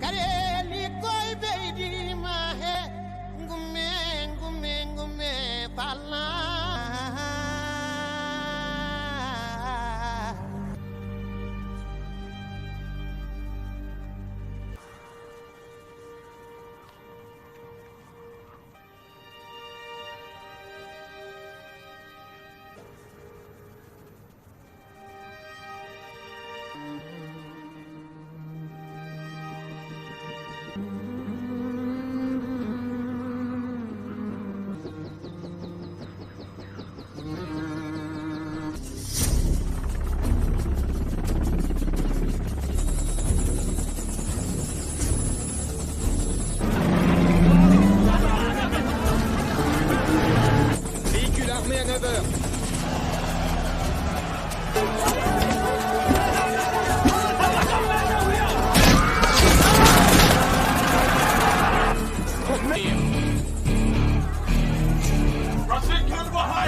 kareli koy beydi ma he ngume ngume ngume palla Véhicule armé à 9h.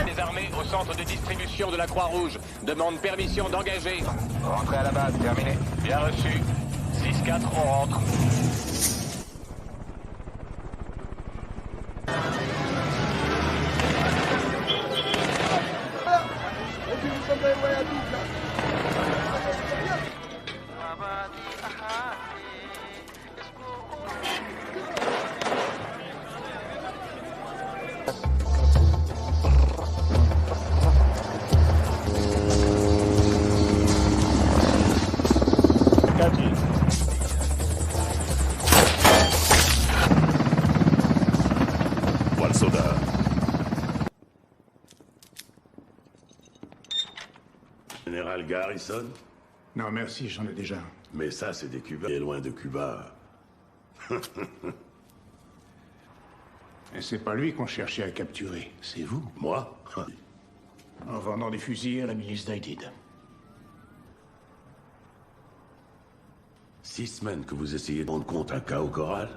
Les armées au centre de distribution de la Croix-Rouge demandent permission d'engager. Rentrez à la base, terminé. Bien reçu. 6-4, on rentre. Voilà le soldat. Général Garrison? Non, merci, j'en ai déjà un. Mais ça, c'est des Cubains. Et loin de Cuba. Et c'est pas lui qu'on cherchait à capturer, c'est vous. Moi? En vendant des fusils à la milice d'Aïdid. 6 semaines que vous essayez de rendre compte un cas au Corral?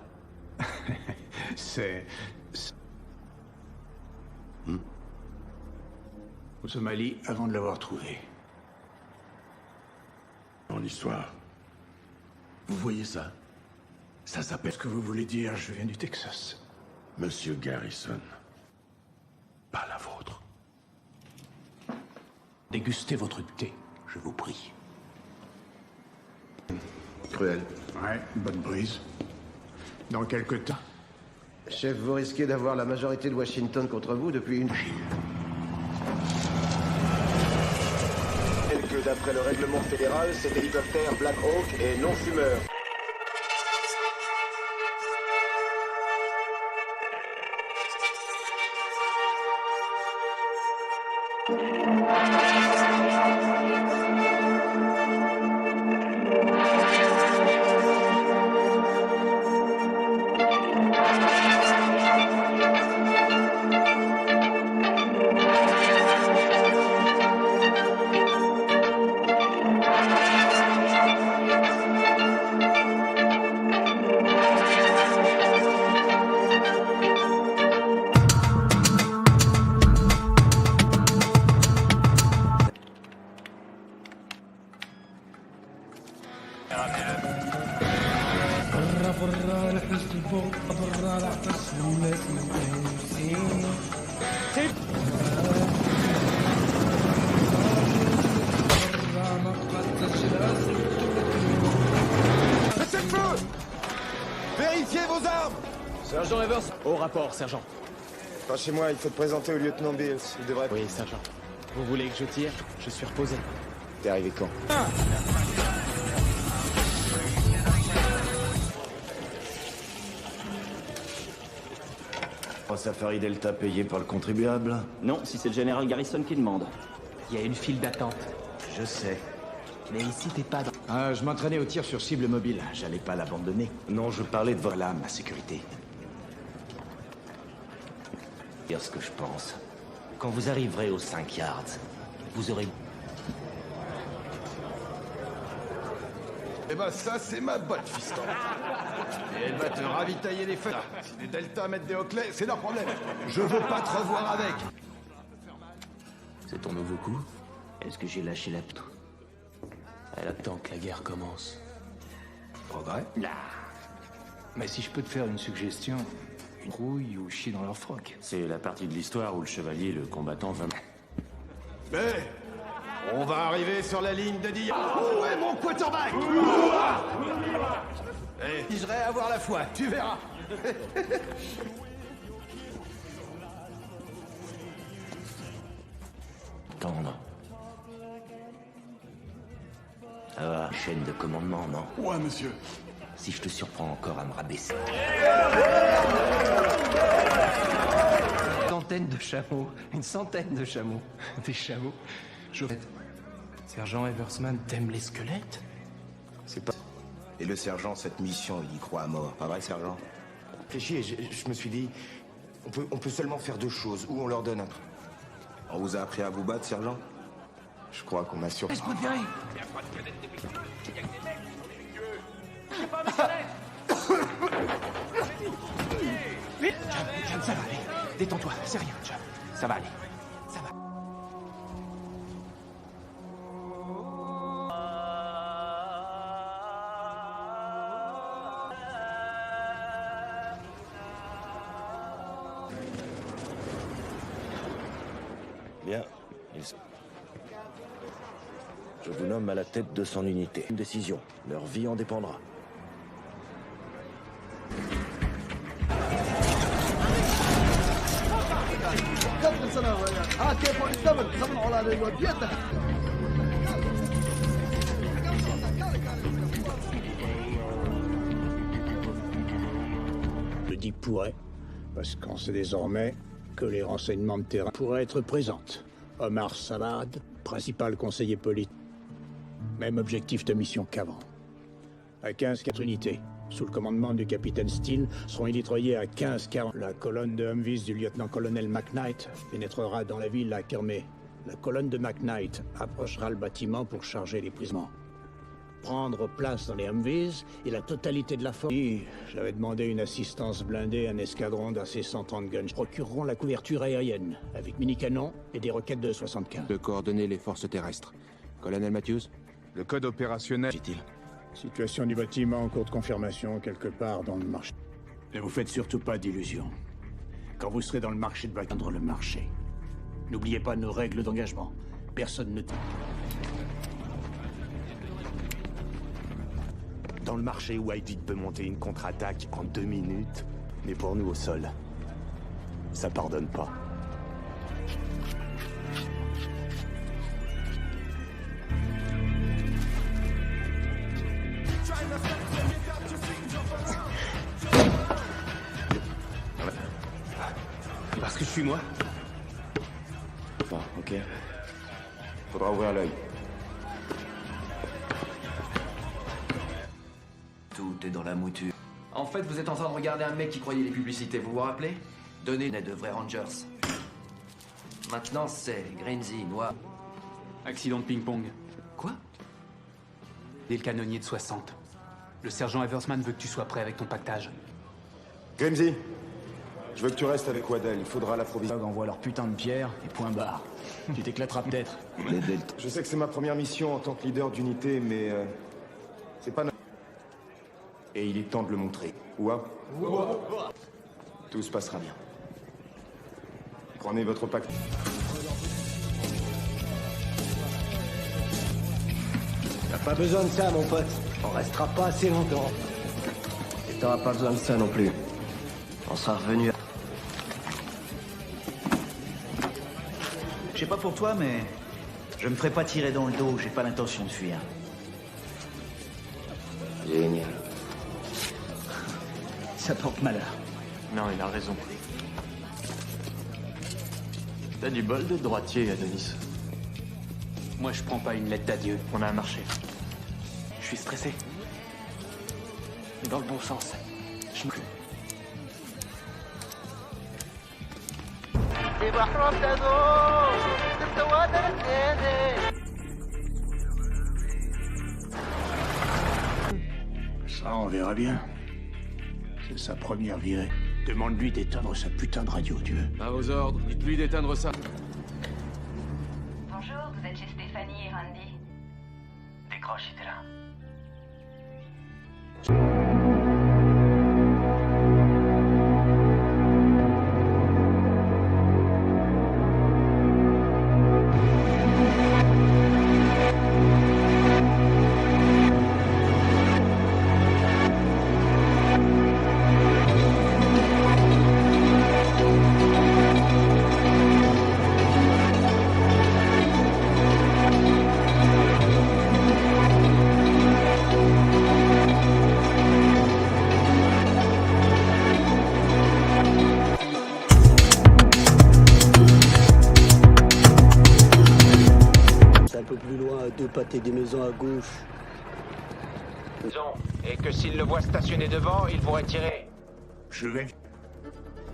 C'est... Au Somalie, avant de l'avoir trouvé. Mon histoire. Vous voyez ça? Ça s'appelle... Ce que vous voulez dire, je viens du Texas. Monsieur Garrison. Pas la vôtre. Dégustez votre thé, je vous prie. Cruel. Ouais, bonne brise. Dans quelque temps... Chef, vous risquez d'avoir la majorité de Washington contre vous depuis une... Que d'après le règlement fédéral, cet hélicoptère Black Hawk est non fumeur. Vérifiez vos armes! Sergent Evers, au rapport, sergent. Pas chez moi, il faut te présenter au lieutenant Bills. Il devrait... Oui, sergent. Vous voulez que je tire? Je suis reposé. T'es arrivé quand? Safari Delta payé par le contribuable? Non, si c'est le général Garrison qui demande. Il y a une file d'attente. Je sais. Mais ici, t'es pas dans... Ah, je m'entraînais au tir sur cible mobile. J'allais pas l'abandonner. Non, je parlais de voilà ma sécurité. Dire ce que je pense. Quand vous arriverez aux 5 yards, vous aurez... Eh ben ça, c'est ma botte, fiston. Et elle va te ravitailler les feux. Si les Delta mettent des Hockley, c'est leur problème. Je veux pas te revoir avec. C'est ton nouveau coup? Est-ce que j'ai lâché la... Elle attend que la guerre commence. Progrès? Là, Mais si je peux te faire une suggestion, une rouille ou chier dans leur froc. C'est la partie de l'histoire où le chevalier, le combattant, va... Mais on va arriver sur la ligne de Dia. Où est mon quarterback? Eh, j'irai avoir la foi, tu verras. Tendre. Ça va, chaîne de commandement, non? Ouais, monsieur. Si je te surprends encore à me rabaisser. Une centaine de chameaux. Des chameaux. Sergent Eversman t'aime les squelettes? C'est pas... Et le sergent, cette mission, il y croit à mort. Pas vrai, sergent? Réfléchis, et je me suis dit... On peut seulement faire deux choses. Ou on leur donne un... On vous a appris à vous battre, sergent? Je crois qu'on m'a sur... Laisse-moi te virer. John, ça va aller. Détends-toi, c'est rien, John. Ça va aller. Ça va. Bien. Je vous nomme à la tête de son unité. Une décision. Leur vie en dépendra. Je dis pourrait, parce qu'on sait désormais que les renseignements de terrain pourraient être présentes. Omar Salad, principal conseiller politique. Même objectif de mission qu'avant. À 15-4 unités, sous le commandement du capitaine Steele, seront illitroyés à 15-40. La colonne de Humvees du lieutenant-colonel McKnight pénétrera dans la ville à Kermé. La colonne de McKnight approchera le bâtiment pour charger les prisonniers. Prendre place dans les Humvees et la totalité de la force. J'avais demandé une assistance blindée à un escadron d'AC 130 guns. Procureront la couverture aérienne, avec mini-canons et des roquettes de 75. De coordonner les forces terrestres. Colonel Matthews? Le code opérationnel... Dit-il. Situation du bâtiment en cours de confirmation quelque part dans le marché. Ne vous faites surtout pas d'illusions. Quand vous serez dans le marché de atteindre le marché. N'oubliez pas nos règles d'engagement. Personne ne... Dans le marché où Ivy peut monter une contre-attaque en 2 minutes, mais pour nous au sol, ça pardonne pas. Parce que je suis moi? Bon, ok. Faudra ouvrir l'œil. Tout est dans la mouture. En fait, vous êtes en train de regarder un mec qui croyait les publicités, vous vous rappelez? Donnez de vrais Rangers. Maintenant, c'est Greensy, Noir. Accident de ping-pong. Quoi? Dès le canonnier de 60. Le sergent Eversman veut que tu sois prêt avec ton pactage. Grimsy, je veux que tu restes avec Waddell. Il faudra l'approvisionner. Envoie leur putain de pierre et point barre. Tu t'éclateras peut-être. Je sais que c'est ma première mission en tant que leader d'unité, mais... c'est pas... Et il est temps de le montrer. Ouah. Tout se passera bien. Prenez votre pacte. T'as pas besoin de ça, mon pote. On restera pas assez longtemps. Et t'auras pas besoin de ça non plus. On sera revenu à... Je sais pas pour toi, mais... je me ferai pas tirer dans le dos, j'ai pas l'intention de fuir. Génial. Ça porte malheur. Non, il a raison. T'as du bol de droitier, Adonis. Moi, je prends pas une lettre d'adieu. On a un marché. Je suis stressé. Mais dans le bon sens. Je me... Ça, on verra bien. C'est sa première virée. Demande-lui d'éteindre sa putain de radio, tu veux. À vos ordres, dites-lui d'éteindre ça. Bonjour, vous êtes chez Stéphanie et Randy. Décroche, t'es là. côté des maisons à gauche. Et que s'il le voit stationné devant, il pourrait tirer. Je vais...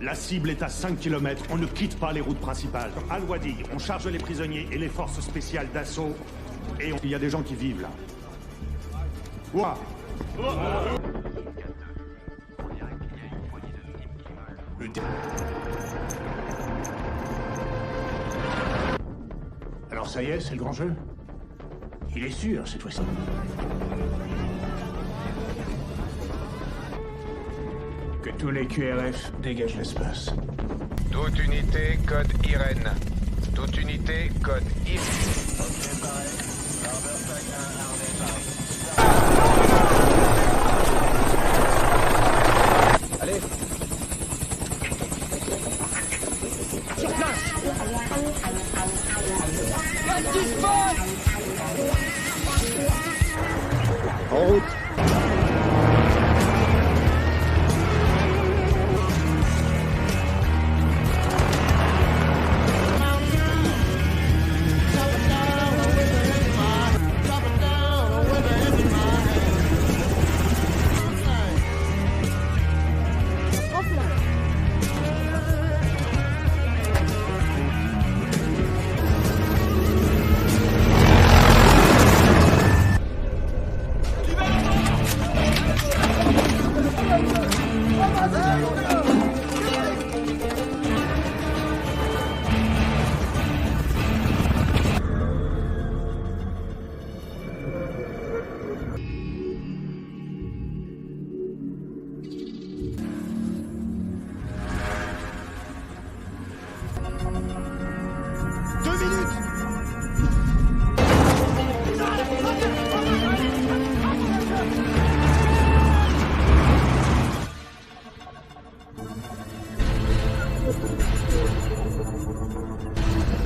La cible est à 5 km. On ne quitte pas les routes principales. Al-Wadi, on charge les prisonniers et les forces spéciales d'assaut. Et il y a des gens qui vivent là. Ouah. Alors ça y est, c'est le grand jeu? Il est sûr, cette fois-ci. Que tous les QRF dégagent l'espace. Toute unité, code Irène. Toute unité, code Irène. Allez. Sur place. Qu'est-ce qui se passe? En route.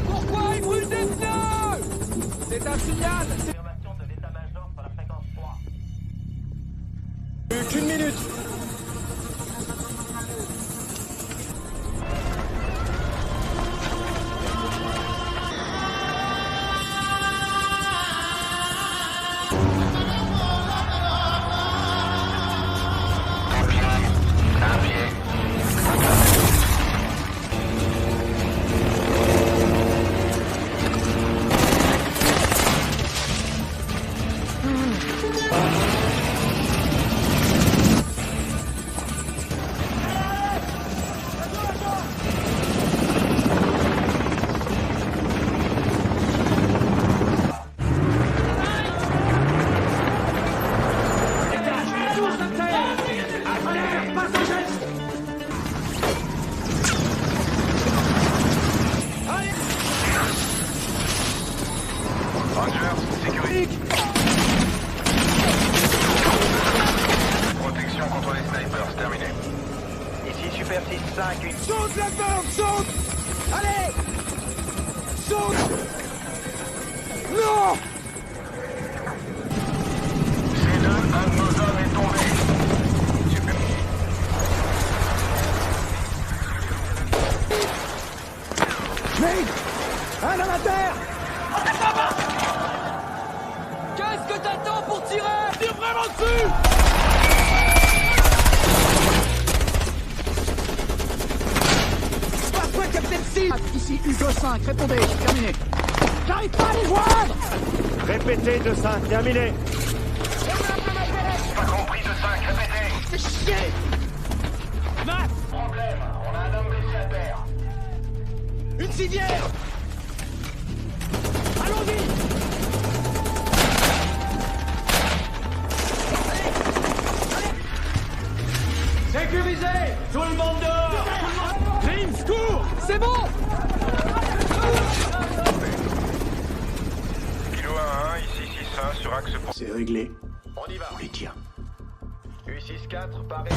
Pourquoi il brûle des pneus? C'est un signal. Plus qu'une minute. Protection contre les snipers, terminé. Ici Super 6-5, saute la porte, saute. Allez, saute. Non. C2, un de nos hommes est tombé. Super. Mec, un à la terre. Qu'est-ce que t'attends pour tirer? Tire vraiment dessus. Parfois, Captain Sid. Ici Hugo 5, répondez, terminé. J'arrive pas à les joindre. Répétez de 5, terminé. Pas compris de 5, répétez. C'est chier. Matt. Problème, on a un homme blessé à terre. Une civière. Allons-y. Sécurisé. Tout le monde dehors. James, cours. C'est bon. Kilo 1-1, ici 6-1 sur axe pour... C'est réglé. On y va. On les tient. U6-4, Paris.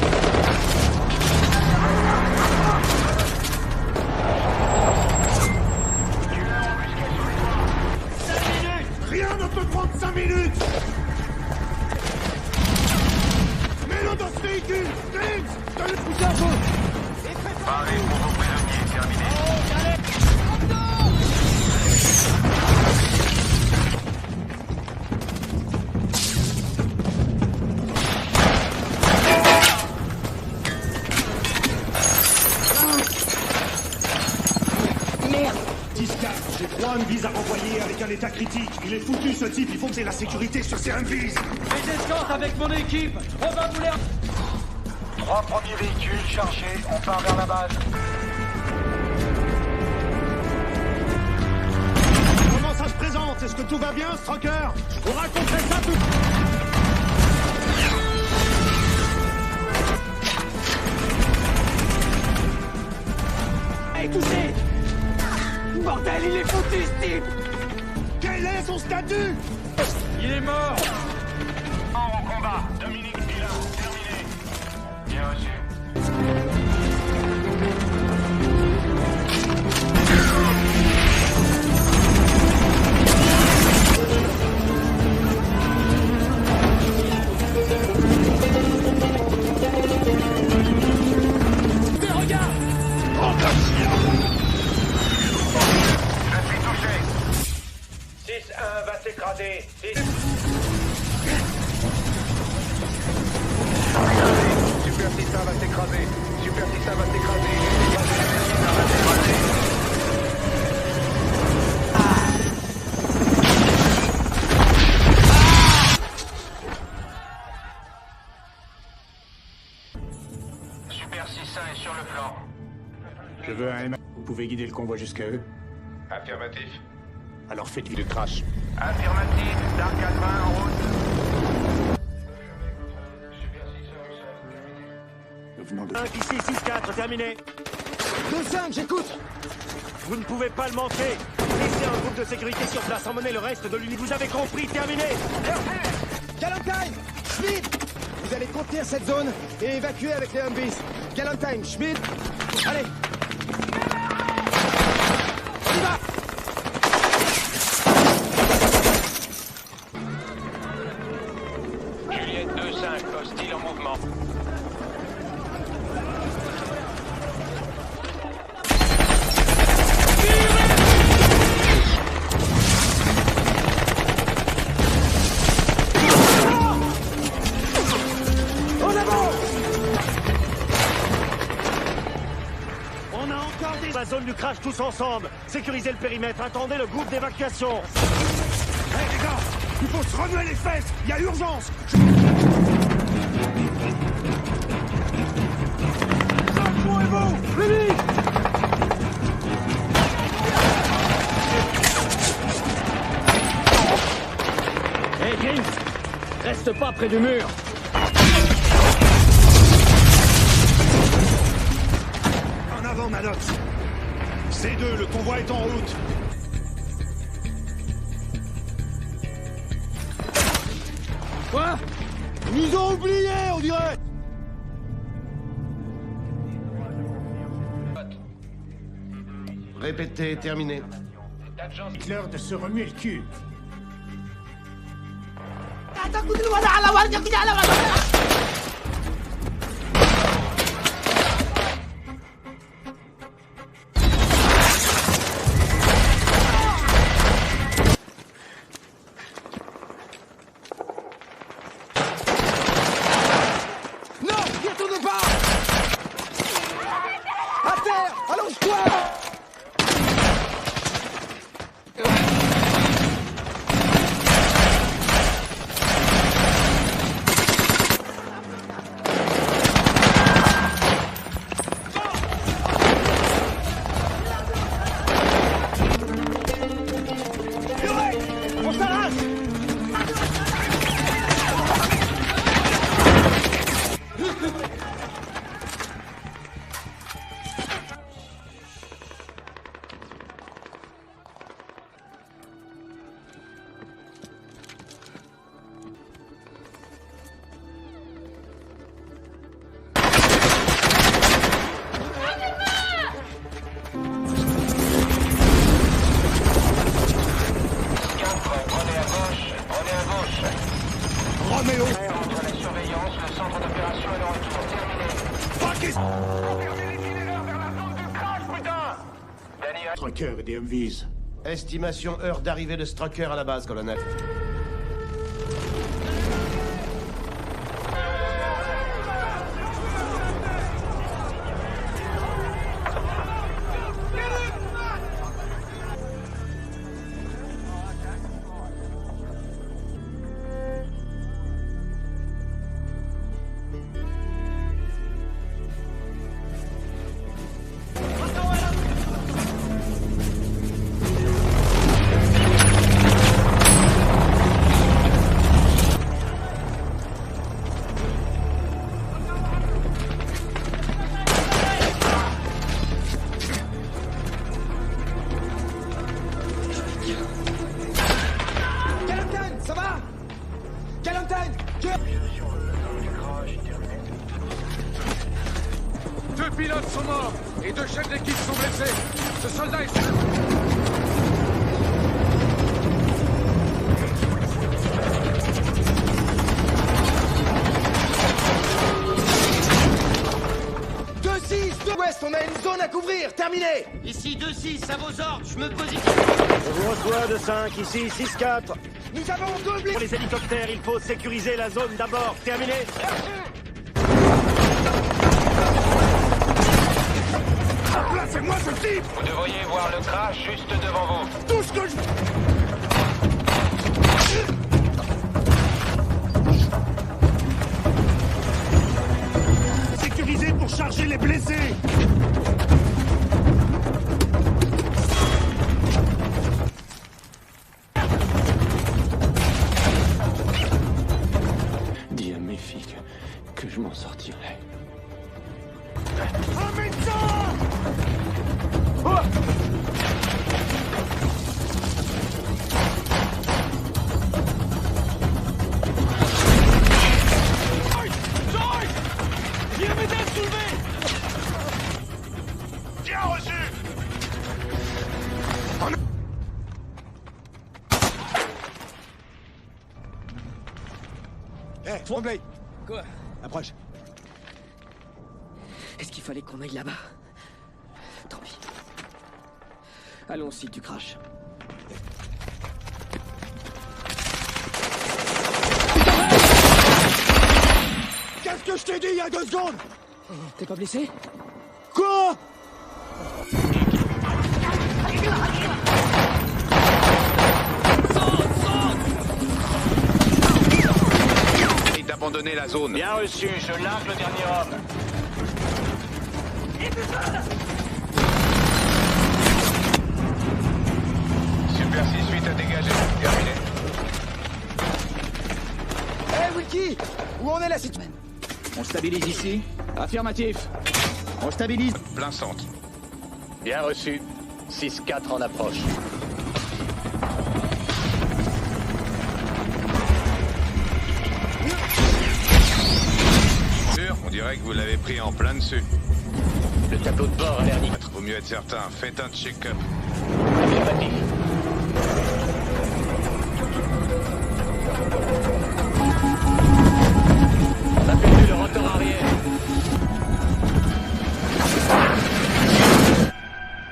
Rien ne peut prendre 5 minutes. Mets-le dans ce véhicule. James, donne le pouce à fond. Paris pour vos prisonniers, terminé. Hoffman vise à renvoyer avec un état critique. Il est foutu ce type, il faut que j'ai la sécurité sur ces Humvees. Les escortes avec mon équipe. On va vous les... 3 premiers véhicules chargés, on part vers la base. Comment ça se présente? Est-ce que tout va bien, Stroker? Je vous raconterai ça tout... Hey, touché! Bordel, il est foutu, ce type! Quel est son statut? Il est mort! En combat, Dominique Pilat, terminé. Bien reçu. Mais regarde! Je suis touché. 6-1 va s'écraser. Super 6-1 va s'écraser. Super 6-1 va s'écraser. Super 6-1 est sur le flanc. Je veux un M. Vous pouvez guider le convoi jusqu'à eux? Affirmatif. Alors faites vite le crash. Affirmatif, Dark 80 en route. Nous venons de... 5 ici, 6-4, terminé. 2-5, j'écoute. Vous ne pouvez pas le manquer. Laissez un groupe de sécurité sur place, emmenez le reste de l'unité. Vous avez compris, terminé. Galentine, Schmidt, vous allez contenir cette zone et évacuer avec les Humvees. Galentine, Schmidt, allez. On y va. Juliette 2-5, hostile en mouvement. En avant. On a encore des... La zone du crash tous ensemble. Sécurisez le périmètre, attendez le groupe d'évacuation. Hé les gars, il faut se remuer les fesses. Il y a urgence. Secouez-vous, plus vite. Hey, James! Reste pas près du mur! En avant, Maddox. C2, le convoi est en route. Quoi? Ils nous ont oubliés, on dirait. Répétez, terminé. Hitler de se remuer le cul. Non, n'y retourne pas. À terre, allonge-toi. On s'arrache. Roméo. Entre la surveillance, le centre d'opération est de retour. Terminé. Strucker et des Humvees. Estimation heure d'arrivée de Strucker à la base, colonel. pilotes sont morts et 2 chefs d'équipe sont blessés. Ce soldat est... Ouest, on a une zone à couvrir, terminé. Ici 2-6, à vos ordres, je me positionne. Je vous reçois de 5, ici 6-4. Nous avons 2 blessés. Pour les hélicoptères, il faut sécuriser la zone d'abord, terminé. Placez-moi ce type. Vous devriez voir le crash juste devant vous. Tout ce que je... Sécurisé pour charger les blessés. Dis à mes filles que je m'en sortirai. Un médecin! Bien reçu! Hé, Tremblay! Quoi? Approche. Est-ce qu'il fallait qu'on aille là-bas? Tant pis. Allons si tu craches. Qu'est-ce que je t'ai dit il y a 2 secondes? T'es pas blessé? Quoi? D'abandonner la zone. Bien reçu, je largue le dernier homme. Super 6-8 à dégager. Terminé. Hé, Wilkie, où en est la situation? On stabilise ici? Affirmatif. On stabilise. Plein centre. Bien reçu. 6-4 en approche. On dirait que vous l'avez pris en plein dessus. Le tableau de bord a l'air nickel. Vaut mieux être certain. Faites un check-up. Affirmatif. On a perdu le rotor arrière.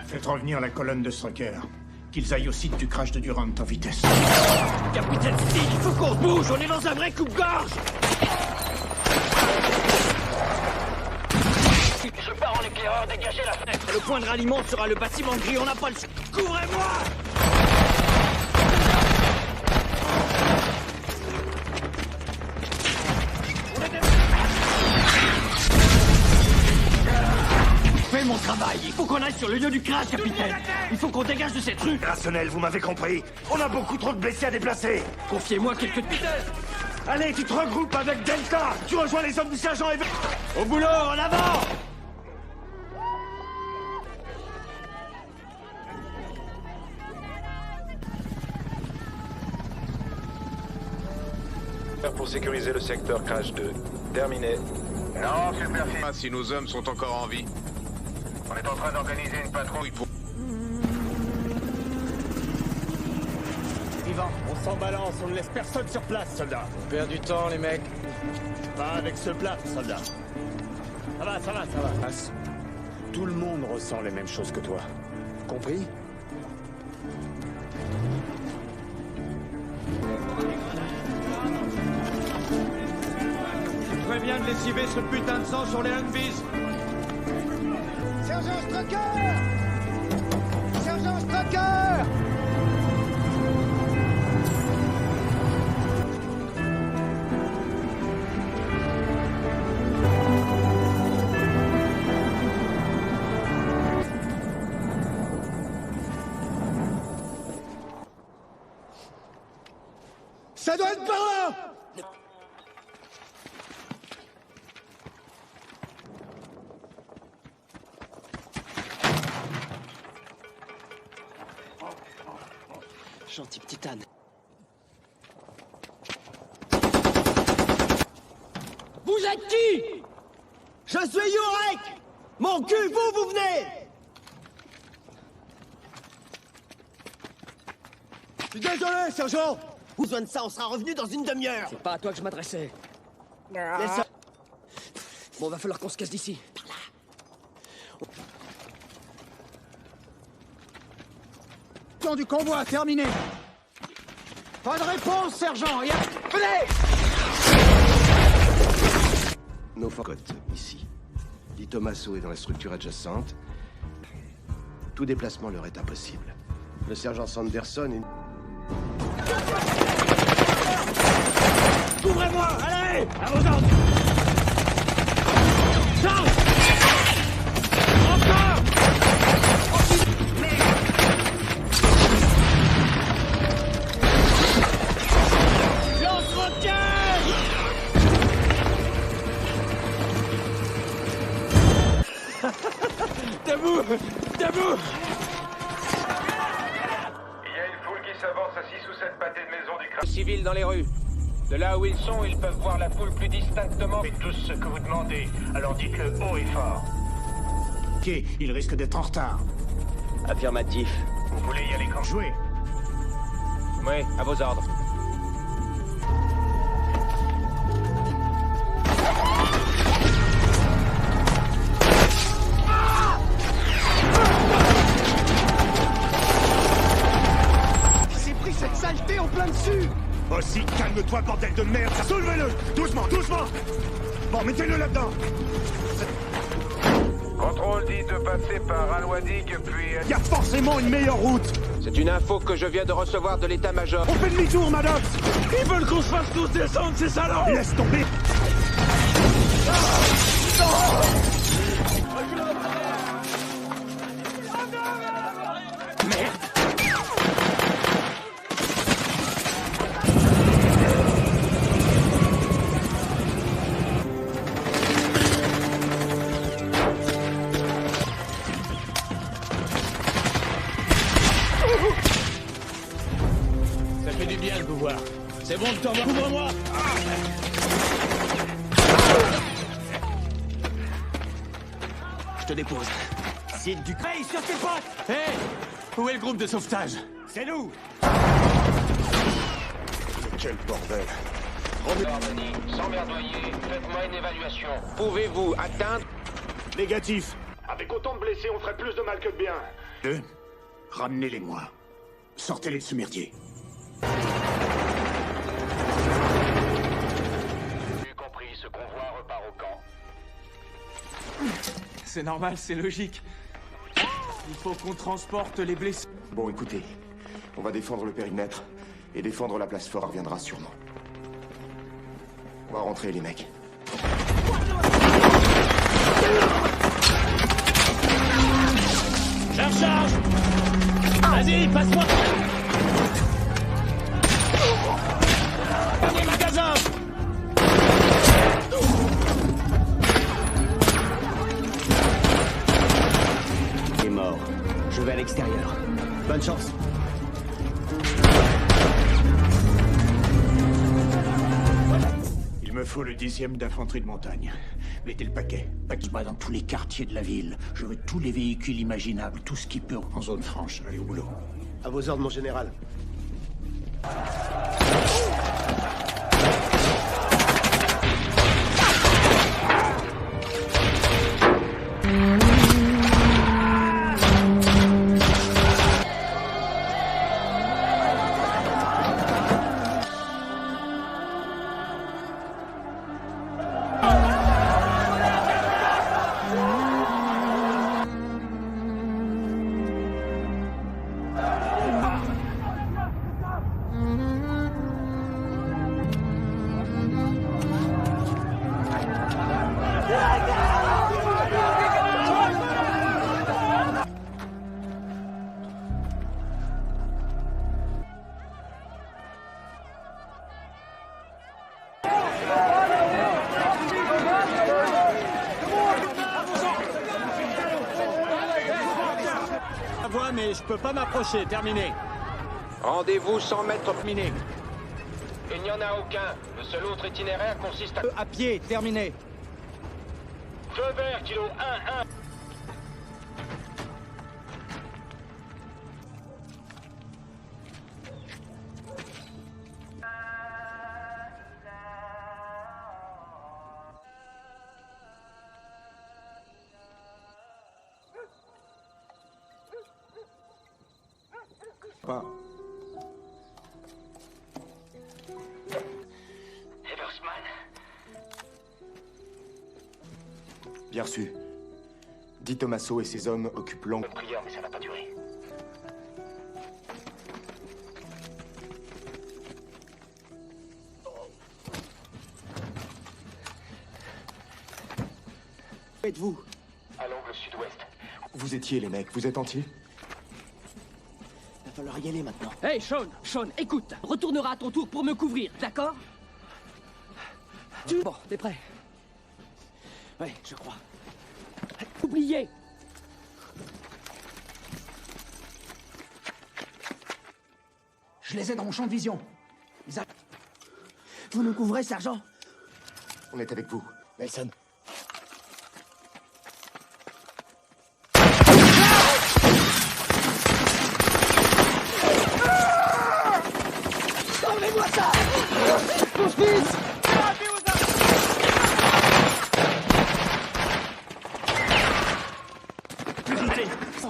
Faites revenir la colonne de Strucker. Qu'ils aillent au site du crash de Durant en vitesse. Capitaine Stick, il faut qu'on se bouge, on est dans un vrai coupe-gorge. Je pars en éclaireur, dégagez la fenêtre. Le point de ralliement sera le bâtiment gris, on n'a pas le... Couvrez-moi! Fais mon travail, il faut qu'on aille sur le lieu du crash, capitaine. Il faut qu'on dégage de cette rue. Rationnel, vous m'avez compris. On a beaucoup trop de blessés à déplacer. Confiez-moi quelques vitesses. Allez, tu te regroupes avec Delta. Tu rejoins les hommes du sergent Evans. Au boulot, en avant! Pour sécuriser le secteur crash 2. Terminé. Non, Super 6. Si nos hommes sont encore en vie. On est en train d'organiser une patrouille pour... Ivan, on s'en balance, on ne laisse personne sur place, soldat. On perd du temps, les mecs. Pas avec ce plat, soldat. Ça va, ça va, ça va. Tout le monde ressent les mêmes choses que toi. Compris? Très bien de lessiver ce putain de sang sur les Humvees. Sergent Strucker! Sergent Strucker! Ça doit être par là! Gentil petit âne. Vous êtes qui? Je suis Yurek! Mon cul, vous venez! Je suis désolé, sergent! Besoin de ça, on sera revenu dans une demi-heure! C'est pas à toi que je m'adressais. Laisse ça. Bon, va falloir qu'on se casse d'ici. Par là. Temps du convoi, terminé. Pas de réponse, sergent. Venez! Nos côtes, ici. Di Tommaso est dans la structure adjacente. Tout déplacement leur est impossible. Le sergent Sanderson est... Ouvrez-moi! Allez! À vos ordres! Charge! Encore! Lance-roquette! Debout! Debout! Il y a une foule qui s'avance à 6 ou 7 pâtés de maison du crâne. Civils dans les rues. De là où ils sont, ils peuvent voir la foule plus distinctement. Faites tous ce que vous demandez, alors dites-le haut et fort. Ok, il risque d'être en retard. Affirmatif. Vous voulez y aller quand Jouez. Oui, à vos ordres. Il s'est pris cette saleté en plein dessus. Aussi, calme-toi, bordel de merde! Soulevez-le! Doucement, doucement! Bon, mettez-le là-dedans! Contrôle dit de passer par Al-Wadig, puis... Il y a forcément une meilleure route! C'est une info que je viens de recevoir de l'état-major. On fait demi-tour, madame! Ils veulent qu'on se fasse tous descendre, ces salauds! Laisse tomber! Merde! Ça fait du bien de vous voir. C'est bon de t'en voir. Couvre-moi! Je te dépose. C'est du craie sur tes potes! Hé! Où est le groupe de sauvetage? C'est nous! Quel bordel! Harmony, sans merdoyer, faites-moi une évaluation. Pouvez-vous atteindre... Négatif. Avec autant de blessés, on ferait plus de mal que de bien. Ramenez-les-moi. Sortez-les de ce merdier. J'ai compris, ce convoi repart au camp. C'est normal, c'est logique. Il faut qu'on transporte les blessés. Bon, écoutez, on va défendre le périmètre, et défendre la place forte reviendra sûrement. On va rentrer, les mecs. Je recharge! Vas-y, passe-moi! Dernier magasin! Il est mort. Je vais à l'extérieur. Bonne chance. Il me faut le 10e d'infanterie de montagne. Mettez le paquet. Paquet dans tous les quartiers de la ville. Je veux tous les véhicules imaginables, tout ce qui peut en zone franche. Allez au boulot. À vos ordres, mon général. Mais je peux pas m'approcher, terminé. Rendez-vous 100 mètres. Terminé. Il n'y en a aucun. Le seul autre itinéraire consiste à... À pied, terminé. Feu vert, kilo 1-1. Pas. Eversman. Bien reçu. Di Tommaso et ses hommes occupent l'angle. Bonne prière, mais ça va pas durer. Où êtes-vous? À l'angle sud-ouest. Vous étiez, les mecs. Vous êtes entiers? Va falloir y aller maintenant. Hey, Sean, écoute. Retournera à ton tour pour me couvrir, d'accord? Bon, t'es prêt? Ouais, je crois. Oubliez! Je les ai dans mon champ de vision. Vous nous couvrez, sergent? On est avec vous. Nelson. Enlevez-moi ça! Mon fils!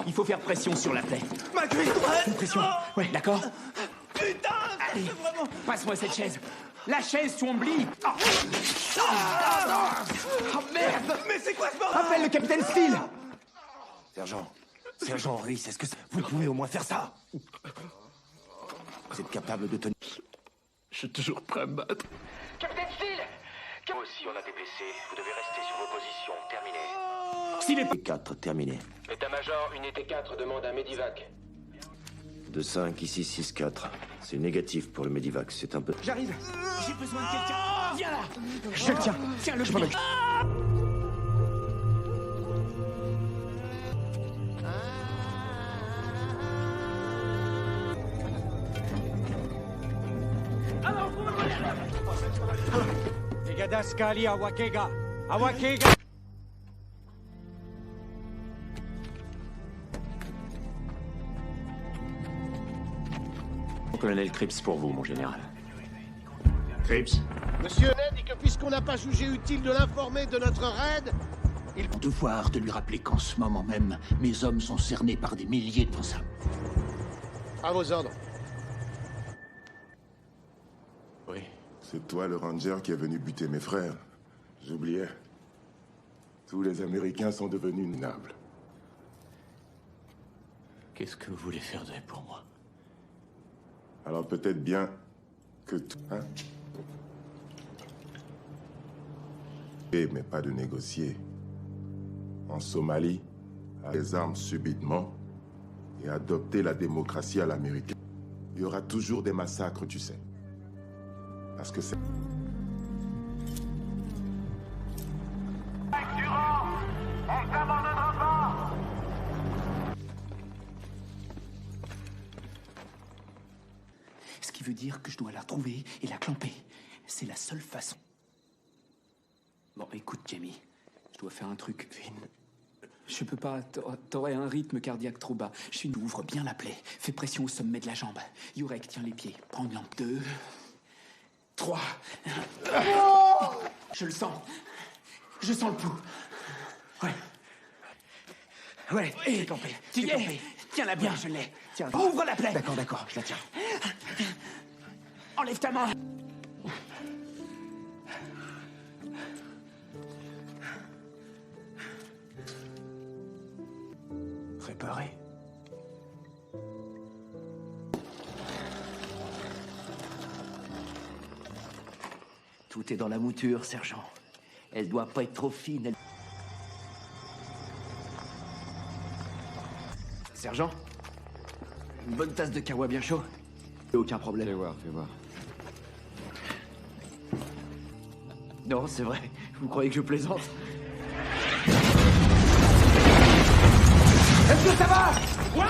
Il faut faire pression sur la plaie. Ma cuisse droite! Une pression. Ouais, d'accord. Putain! Allez, C'est vraiment... passe-moi cette chaise. La chaise, tu oublies. Oh. Oh merde! Mais c'est quoi ce bordel? Appelle le capitaine Steele. Sergent Rhys, est-ce que vous pouvez au moins faire ça? Vous êtes capable de tenir... Je suis toujours prêt à me battre. Capitaine Steele! Vous aussi, on a des blessés. Vous devez rester sur vos positions. Terminé. S'il est pas... 4, terminé. État-major, unité 4 demande un Medivac. 2-5, ici 6-4. C'est négatif pour le Medivac, c'est un peu... J'arrive! J'ai besoin de quelqu'un! Viens là! Je le tiens. Tiens le Je m'en pied. Egadaskali Awakega. Awakega. Colonel Cripps pour vous, mon général. Cripps? Monsieur Ned dit que puisqu'on n'a pas jugé utile de l'informer de notre raid, Il est devoir de lui rappeler qu'en ce moment même, mes hommes sont cernés par des milliers de ça. à vos ordres. Oui. C'est toi le ranger qui est venu buter mes frères. J'oubliais. Tous les Américains sont devenus minables. Qu'est-ce que vous voulez faire d'eux pour moi? Alors peut-être bien que tout... Hein? Mais pas de négocier. En Somalie, à les armes subitement et adopter la démocratie à l'américaine. Il y aura toujours des massacres, tu sais. Parce que c'est... On ne t'abandonnera pas! Ce qui veut dire que je dois la trouver et la clamper. C'est la seule façon. Bon, écoute, Jamie. Je dois faire un truc. Vin. Je peux pas. T'aurais un rythme cardiaque trop bas. Ouvre bien la plaie. Fais pression au sommet de la jambe. Yurek, tiens les pieds. Prends une lampe. 2, 3. Je le sens. Je sens le pouls. Ouais. Ouais, et campé. Tu y es. Tiens-la bien, je l'ai. Tiens, ouvre la plaie. D'accord, je la tiens. Enlève ta main. Réparé. Tout est dans la mouture, sergent. Elle doit pas être trop fine. Sergent, une bonne tasse de kawa bien chaud. Aucun problème. Fais voir. Non, c'est vrai. Vous croyez que je plaisante? Est-ce que ça va? Ouais!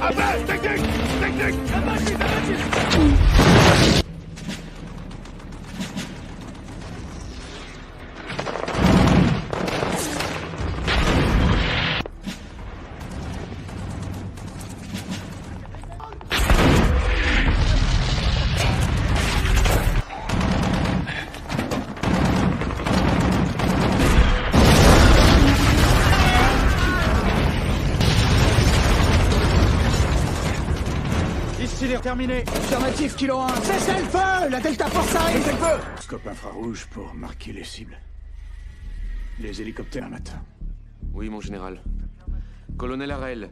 Appel! Technique! il est terminé. Affirmatif, Kilo 1. Cessez le feu! La Delta Force arrive! Cessez le feu! Scope infrarouge pour marquer les cibles. Les hélicoptères, matin. Oui, mon général. Colonel Harrell.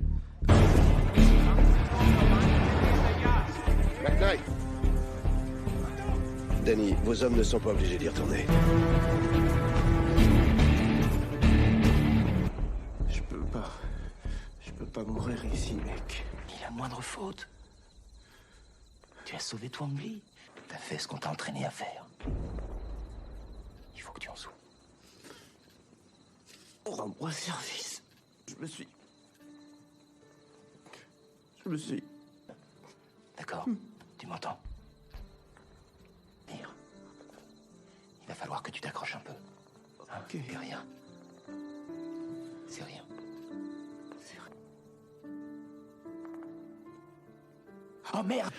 McKnight. Danny, vos hommes ne sont pas obligés d'y retourner. Je peux pas mourir ici, mec. Ni la moindre faute. Tu as sauvé Twang Li. T'as fait ce qu'on t'a entraîné à faire. Il faut que tu en sois. Rends-moi service. Je me suis... D'accord. Tu m'entends? Dire. Il va falloir que tu t'accroches un peu. Hein? Et rien. C'est rien. Oh merde!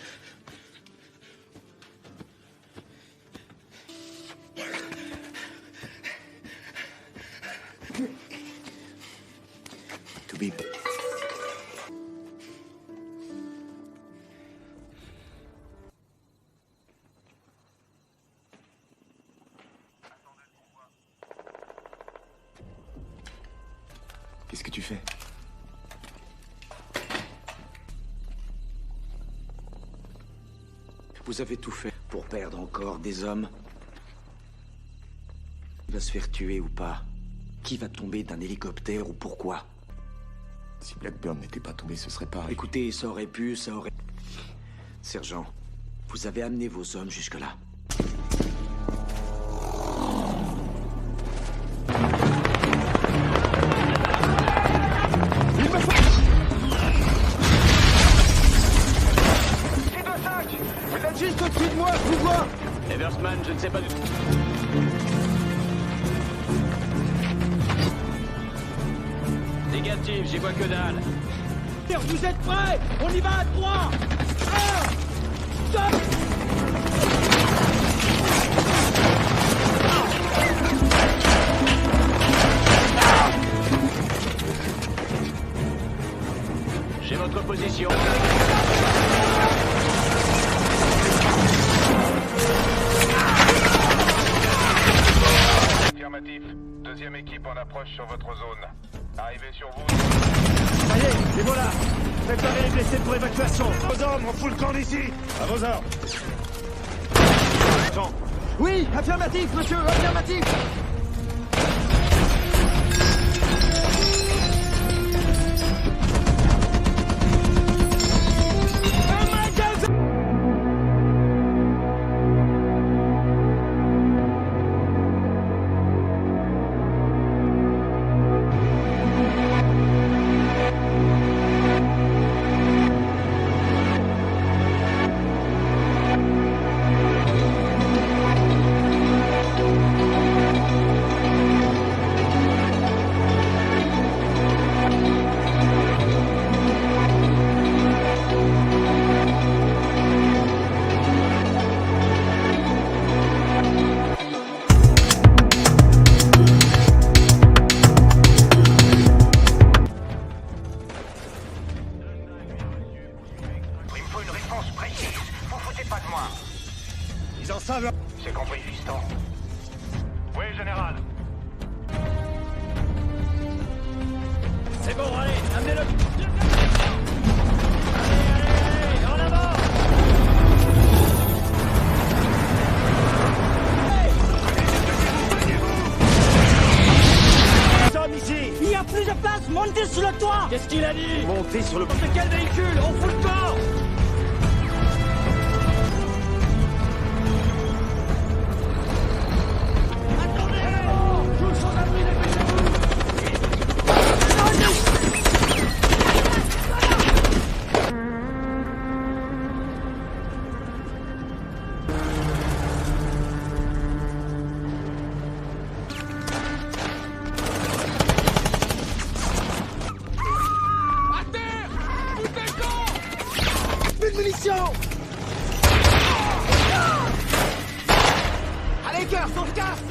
To be... Qu'est-ce que tu fais? Vous avez tout fait pour perdre encore des hommes. Il va se faire tuer ou pas? Qui va tomber d'un hélicoptère ou pourquoi? Si Blackburn n'était pas tombé, ce serait pas... Écoutez, ça aurait pu, ça aurait... Sergent, vous avez amené vos hommes jusque-là. Juste au-dessus de moi, je vous vois! Eversman, je ne sais pas du tout. Négatif, j'y vois que dalle. Vous êtes prêts? On y va à 3! 1, 2... J'ai votre position. Affirmatif. Deuxième équipe en approche sur votre zone. Arrivez sur vous. Ça y est, et voilà. Préparez les blessés pour évacuation. Vos hommes, on fout le camp d'ici. À vos ordres. Jean. Oui, affirmatif, monsieur, affirmatif! C'est compris, fiston. Oui, général. C'est bon, allez, amenez-le. Allez, en avant. Nous sommes ici. Il n'y a plus de place, montez sur le toit. Qu'est-ce qu'il a dit? Montez sur le... C'est quel véhicule? On fout le camp. Plus de munitions! Allez, cœur, on se casse!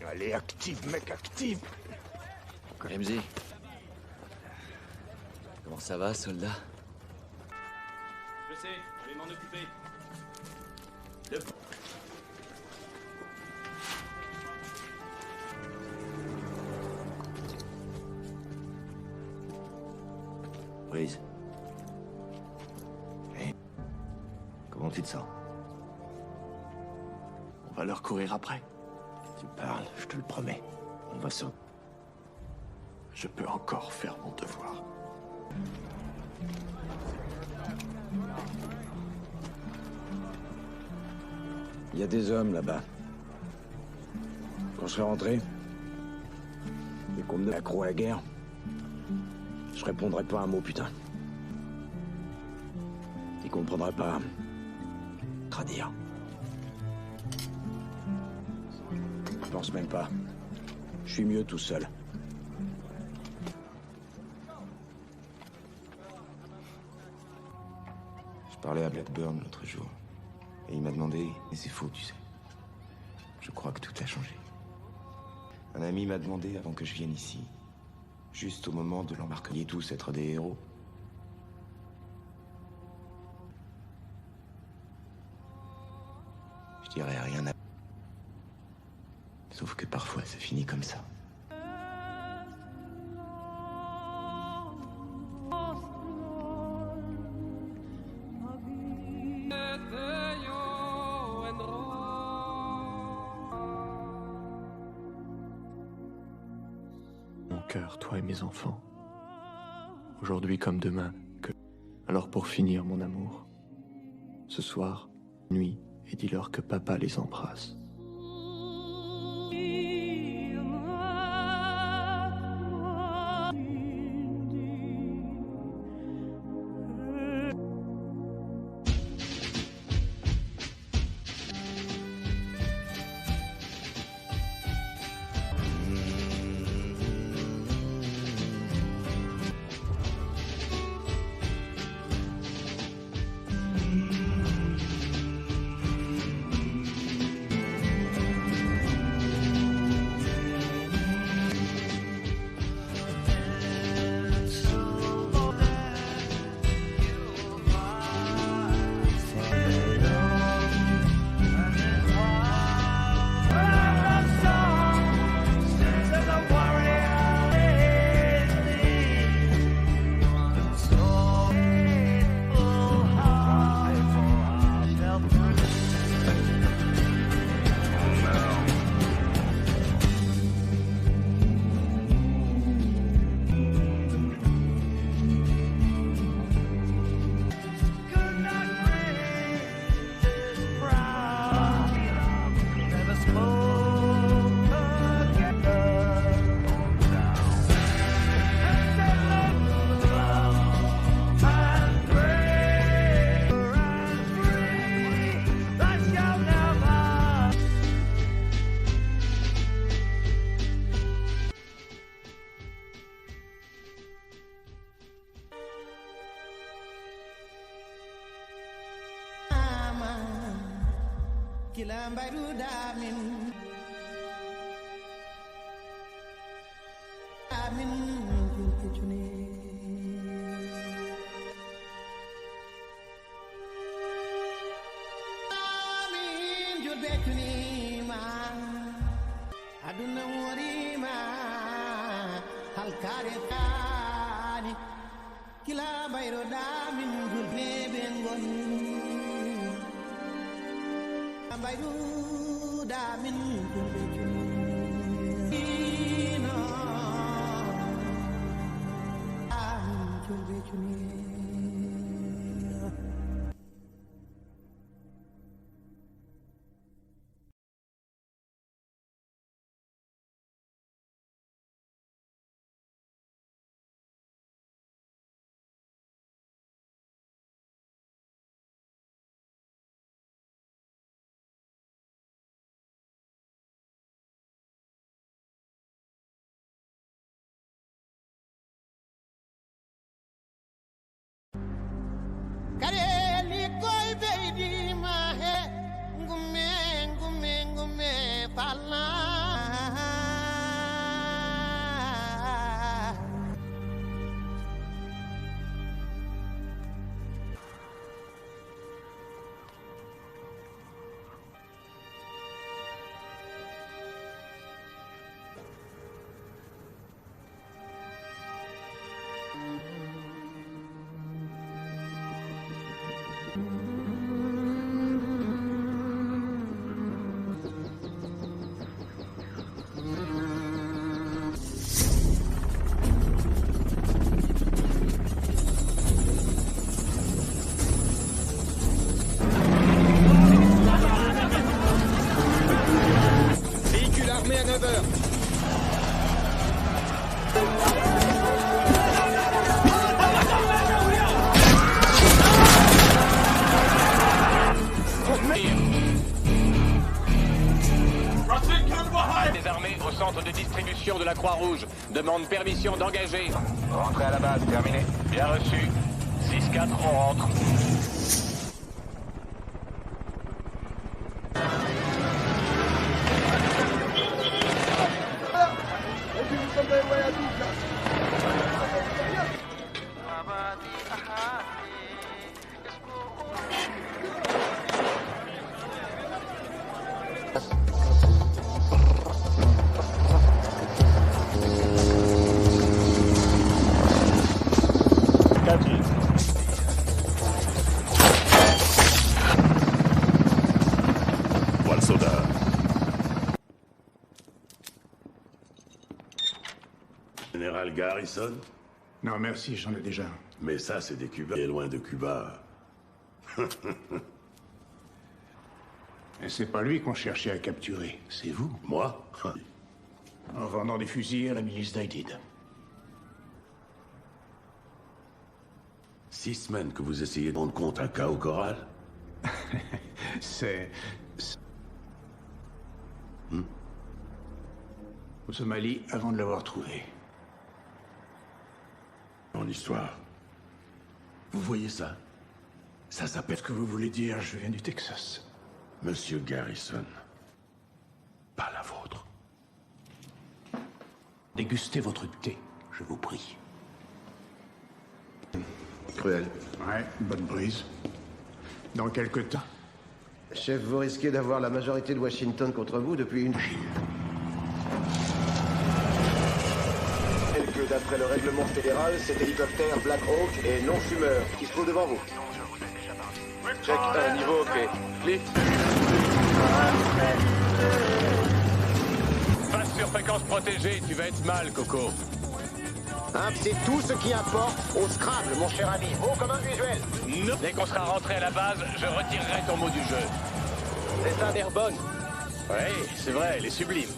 Allez, active, mec, active. Ramsey. Comment ça va, soldat? Je sais, je vais m'en occuper. Brise. Hey. Comment tu te sens? On va leur courir après. Tu parles, je te le promets. On va sauter. Je peux encore faire mon devoir. Il y a des hommes là-bas. Quand je serai rentré, et qu'on me accro à la guerre, je répondrai pas un mot, putain. Ils comprendraient pas. Traduire. Je pense même pas. Je suis mieux tout seul. Je parlais à Blackburn l'autre jour. Et il m'a demandé... Et c'est faux, tu sais. Je crois que tout a changé. Un ami m'a demandé avant que je vienne ici, juste au moment de l'embarquement, tous être des héros. Je dirais rien à... Sauf que parfois, ça finit comme ça. Mon cœur, toi et mes enfants. Aujourd'hui comme demain, que... Alors pour finir, mon amour, ce soir, nuit, et dis-leur que papa les embrasse. Kareli koy beidi ma he ngume ngume ngume pala Véhicule armé à 9h. Des armées au centre de distribution de la Croix-Rouge. Demande permission d'engager. Rentrez à la base, terminé. Bien reçu. 6-4, on rentre. Voilà le soldat. Général Garrison? Non, merci, j'en ai déjà. Mais ça, c'est des Cubains. Et loin de Cuba. Et c'est pas lui qu'on cherchait à capturer, c'est vous. Moi? En vendant des fusils à la milice d'Aidid. 6 semaines que vous essayez de rendre compte un cas au Corral? C'est... Au Somalie, avant de l'avoir trouvé. Mon histoire. Vous voyez ça? Ça s'appelle... Ce que vous voulez dire, je viens du Texas. Monsieur Garrison. Pas la vôtre. Dégustez votre thé, je vous prie. Cruel. Ouais, bonne brise. Dans quelque temps. Chef, vous risquez d'avoir la majorité de Washington contre vous depuis une... Que d'après le règlement fédéral, cet hélicoptère Black Hawk est non-fumeur, qui se trouve devant vous. Check un niveau, ok. Lift. Passe sur fréquence protégée, tu vas être mal, Coco. C'est tout ce qui importe au Scrabble, mon cher ami. Haut comme un visuel. Non. Dès qu'on sera rentré à la base, je retirerai ton mot du jeu. C'est ça, Nerbonne. Oui, c'est vrai, elle est sublime.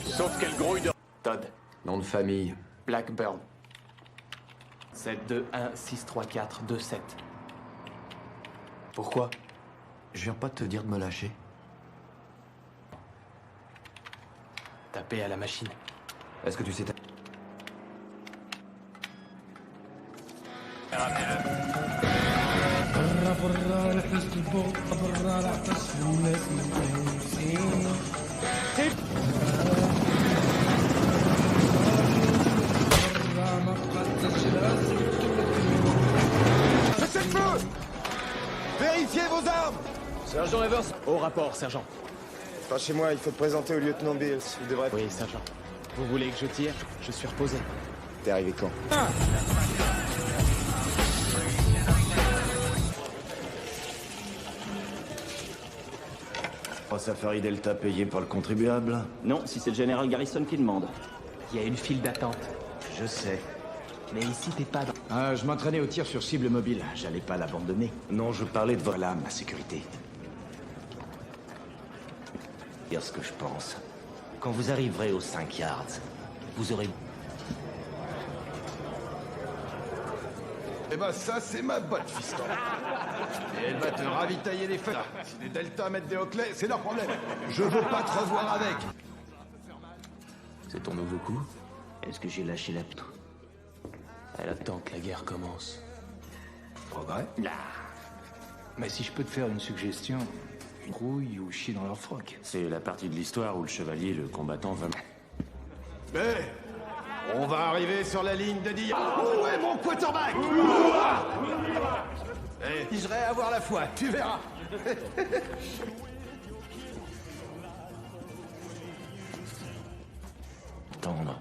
Sauf qu'elle grouille de... Todd. Nom de famille. Blackburn. 721-634-27. Pourquoi? Je viens pas te dire de me lâcher. Tapez à la machine. Est-ce que tu sais... Cessez le feu! Vérifiez vos armes! Sergent Evers, au rapport, sergent. Pas chez moi, il faut te présenter au lieutenant Bills. Il devrait... Oui, sergent. Vous voulez que je tire? Je suis reposé. T'es arrivé quand? Safari Delta payé par le contribuable? Non, si c'est le général Garrison qui demande. Il y a une file d'attente. Je sais. Mais ici, t'es pas dans... Je m'entraînais au tir sur cible mobile. J'allais pas l'abandonner. Non, je parlais de voilà ma sécurité. Dire ce que je pense. Quand vous arriverez aux 5 yards, vous aurez... Eh ben ça, c'est ma botte, fiston. Et elle va te ravitailler les feux. Si les Deltas mettent des Hockley, c'est leur problème. Je veux pas te revoir avec. C'est ton nouveau coup? Est-ce que j'ai lâché la pite? Elle attend que la guerre commence. Progrès? Mais si je peux te faire une suggestion, une rouille ou chier dans leur froc. C'est la partie de l'histoire où le chevalier, le combattant, va... Mais on va arriver sur la ligne de dire. Où est mon quarterback? Eh, je vais avoir la foi, tu verras. Attendre.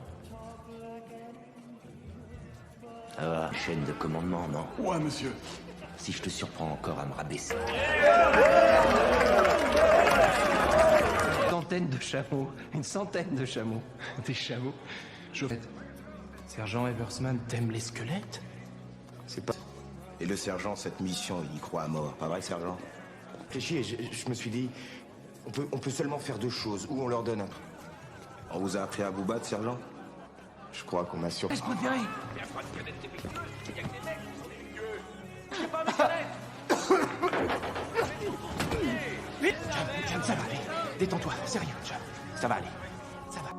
Ça va, chaîne de commandement, non? Ouais, monsieur. Si je te surprends encore à me rabaisser... Une centaine de chameaux. Des chameaux. Sergent Eversman, t'aimes les squelettes? C'est pas... Et le sergent, cette mission, il y croit à mort. Pas vrai, sergent? Réfléchis, je me suis dit... On peut seulement faire deux choses. Ou on leur donne un... On vous a appris à vous battre, sergent? Je crois qu'on a sur... Laisse préféré. John, ça va aller. Détends-toi, c'est rien, John. Ça va aller. Ça va.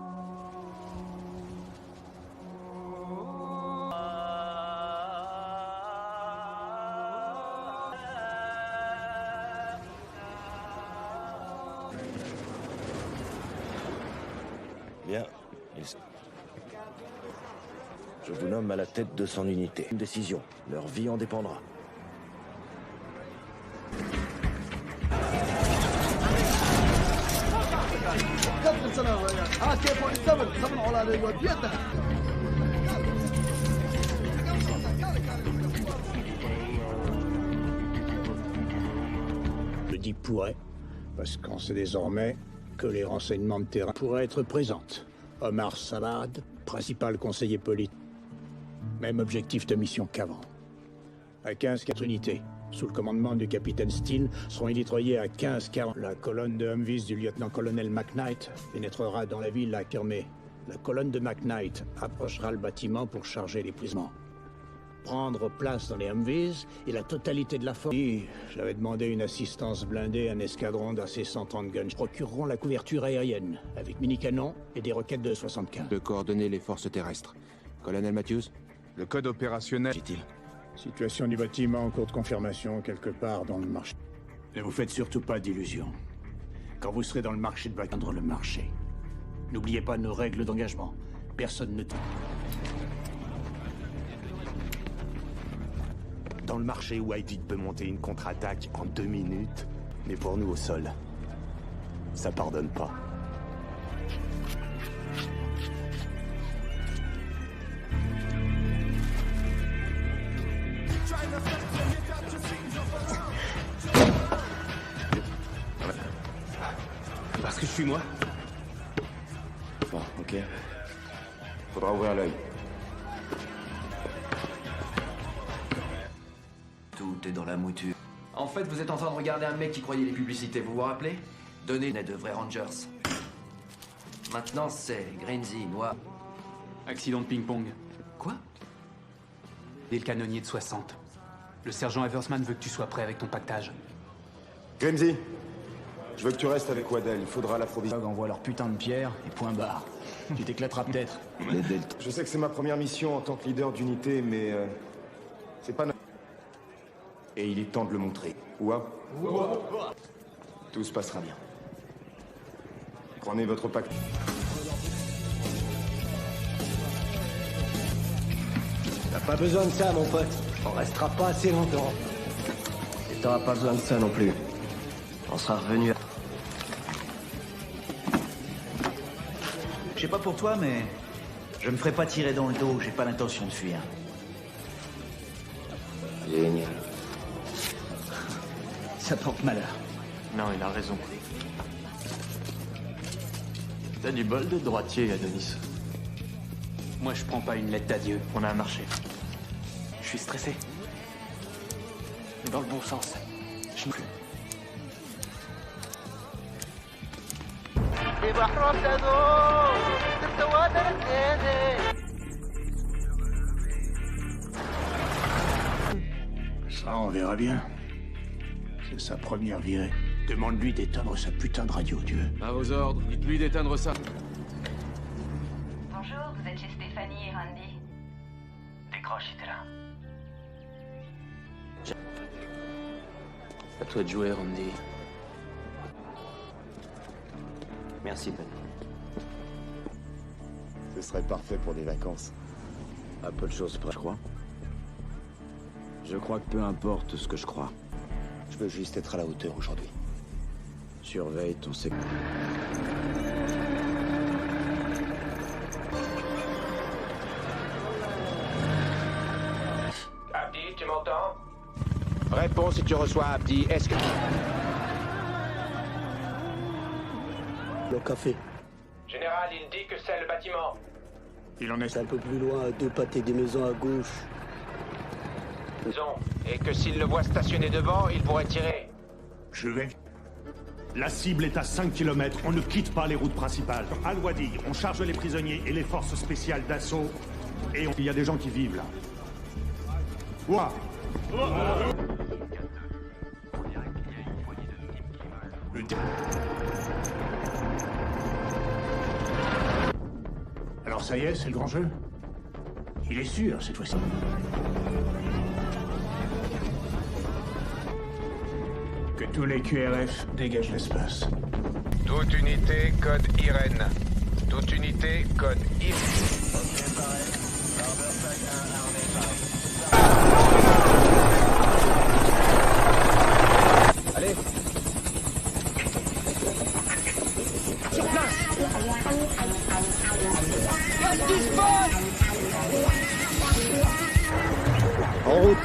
Bien. Je vous nomme à la tête de son unité. Une décision. Leur vie en dépendra. Je dis pourrait, parce qu'on sait désormais que les renseignements de terrain pourraient être présentes. Omar Salad, principal conseiller politique. Même objectif de mission qu'avant. À 15-4 unités, sous le commandement du capitaine Steele, seront éditroyés à 15-40. La colonne de Humvees du lieutenant-colonel McKnight pénétrera dans la ville à Kermé. La colonne de McKnight approchera le bâtiment pour charger les prisonniers. Prendre place dans les Humvees et la totalité de la force. J'avais demandé une assistance blindée, un escadron d'AC-130 guns. Procureront la couverture aérienne, avec mini-canons et des roquettes de 75. De coordonner les forces terrestres. Colonel Matthews? Le code opérationnel... Dit-il. Situation du bâtiment en cours de confirmation quelque part dans le marché. Ne vous faites surtout pas d'illusions. Quand vous serez dans le marché de atteindre le marché. N'oubliez pas nos règles d'engagement. Personne ne... Dans le marché, Whitehead peut monter une contre-attaque en 2 minutes, mais pour nous au sol, ça pardonne pas. Parce que je suis moi. Bon, ok. Faudra ouvrir l'œil. Tout est dans la mouture. En fait, vous êtes en train de regarder un mec qui croyait les publicités, vous vous rappelez? Donnez de vrais Rangers. Maintenant, c'est Greensy, Noir. Accident de ping-pong. Quoi? Et le canonnier de 60. Le sergent Eversman veut que tu sois prêt avec ton pactage. Grimsy, je veux que tu restes avec Waddell. Il faudra l'approvisionner. Envoie leur putain de pierre et point barre. Tu t'éclateras peut-être. Les Delta. Je sais que c'est ma première mission en tant que leader d'unité, mais c'est pas... Et il est temps de le montrer. Ouah. Tout se passera bien. Prenez votre pacte. T'as pas besoin de ça, mon pote. On restera pas assez longtemps. Et t'auras pas besoin de ça non plus. On sera revenu. Je sais pas pour toi, mais je me ferai pas tirer dans le dos. J'ai pas l'intention de fuir. Génial. Ça porte malheur. Non, il a raison. T'as du bol de droitier, Adonis. Moi, je prends pas une lettre d'adieu. On a un marché. Je suis stressé. Mais dans le bon sens. Je me... Ça, on verra bien. C'est sa première virée. Demande-lui d'éteindre sa putain de radio, tu veux. À vos ordres, dites-lui d'éteindre ça. Bonjour, vous êtes chez Stéphanie et Randy. Décroche, c'était là. À toi de jouer, Randy. Merci, Ben. Ce serait parfait pour des vacances. À peu de choses près, je crois. Je crois que peu importe ce que je crois, je veux juste être à la hauteur aujourd'hui. Surveille ton secteur. Abdi, tu m'entends? Réponds si tu reçois Abdi. Est-ce que... Le café. Général, il dit que c'est le bâtiment. Il en est un peu plus loin, à 2 pâtés des maisons à gauche. Et que s'il le voit stationné devant, il pourrait tirer. Je vais. La cible est à 5 km. On ne quitte pas les routes principales. Al-Wadi, on charge les prisonniers et les forces spéciales d'assaut. Et il y a des gens qui vivent là. Ouah. Alors ça y est, c'est le grand jeu. Il est sûr, cette fois-ci. Que tous les QRF dégagent l'espace. Toute unité, code Irène. Toute unité, code Irène. Allez. Sur place. Qu'est-ce qui se passe? En route.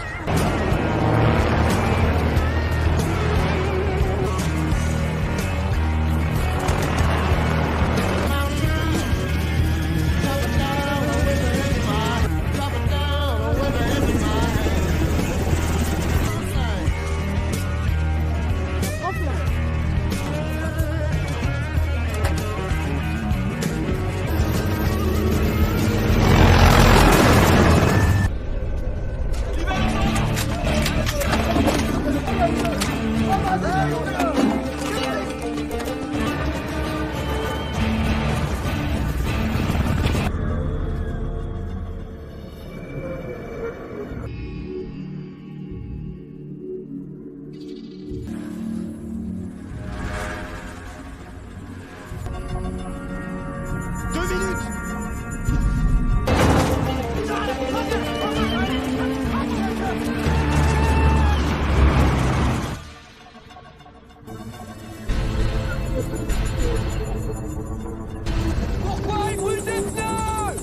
Pourquoi il brûle des pneus?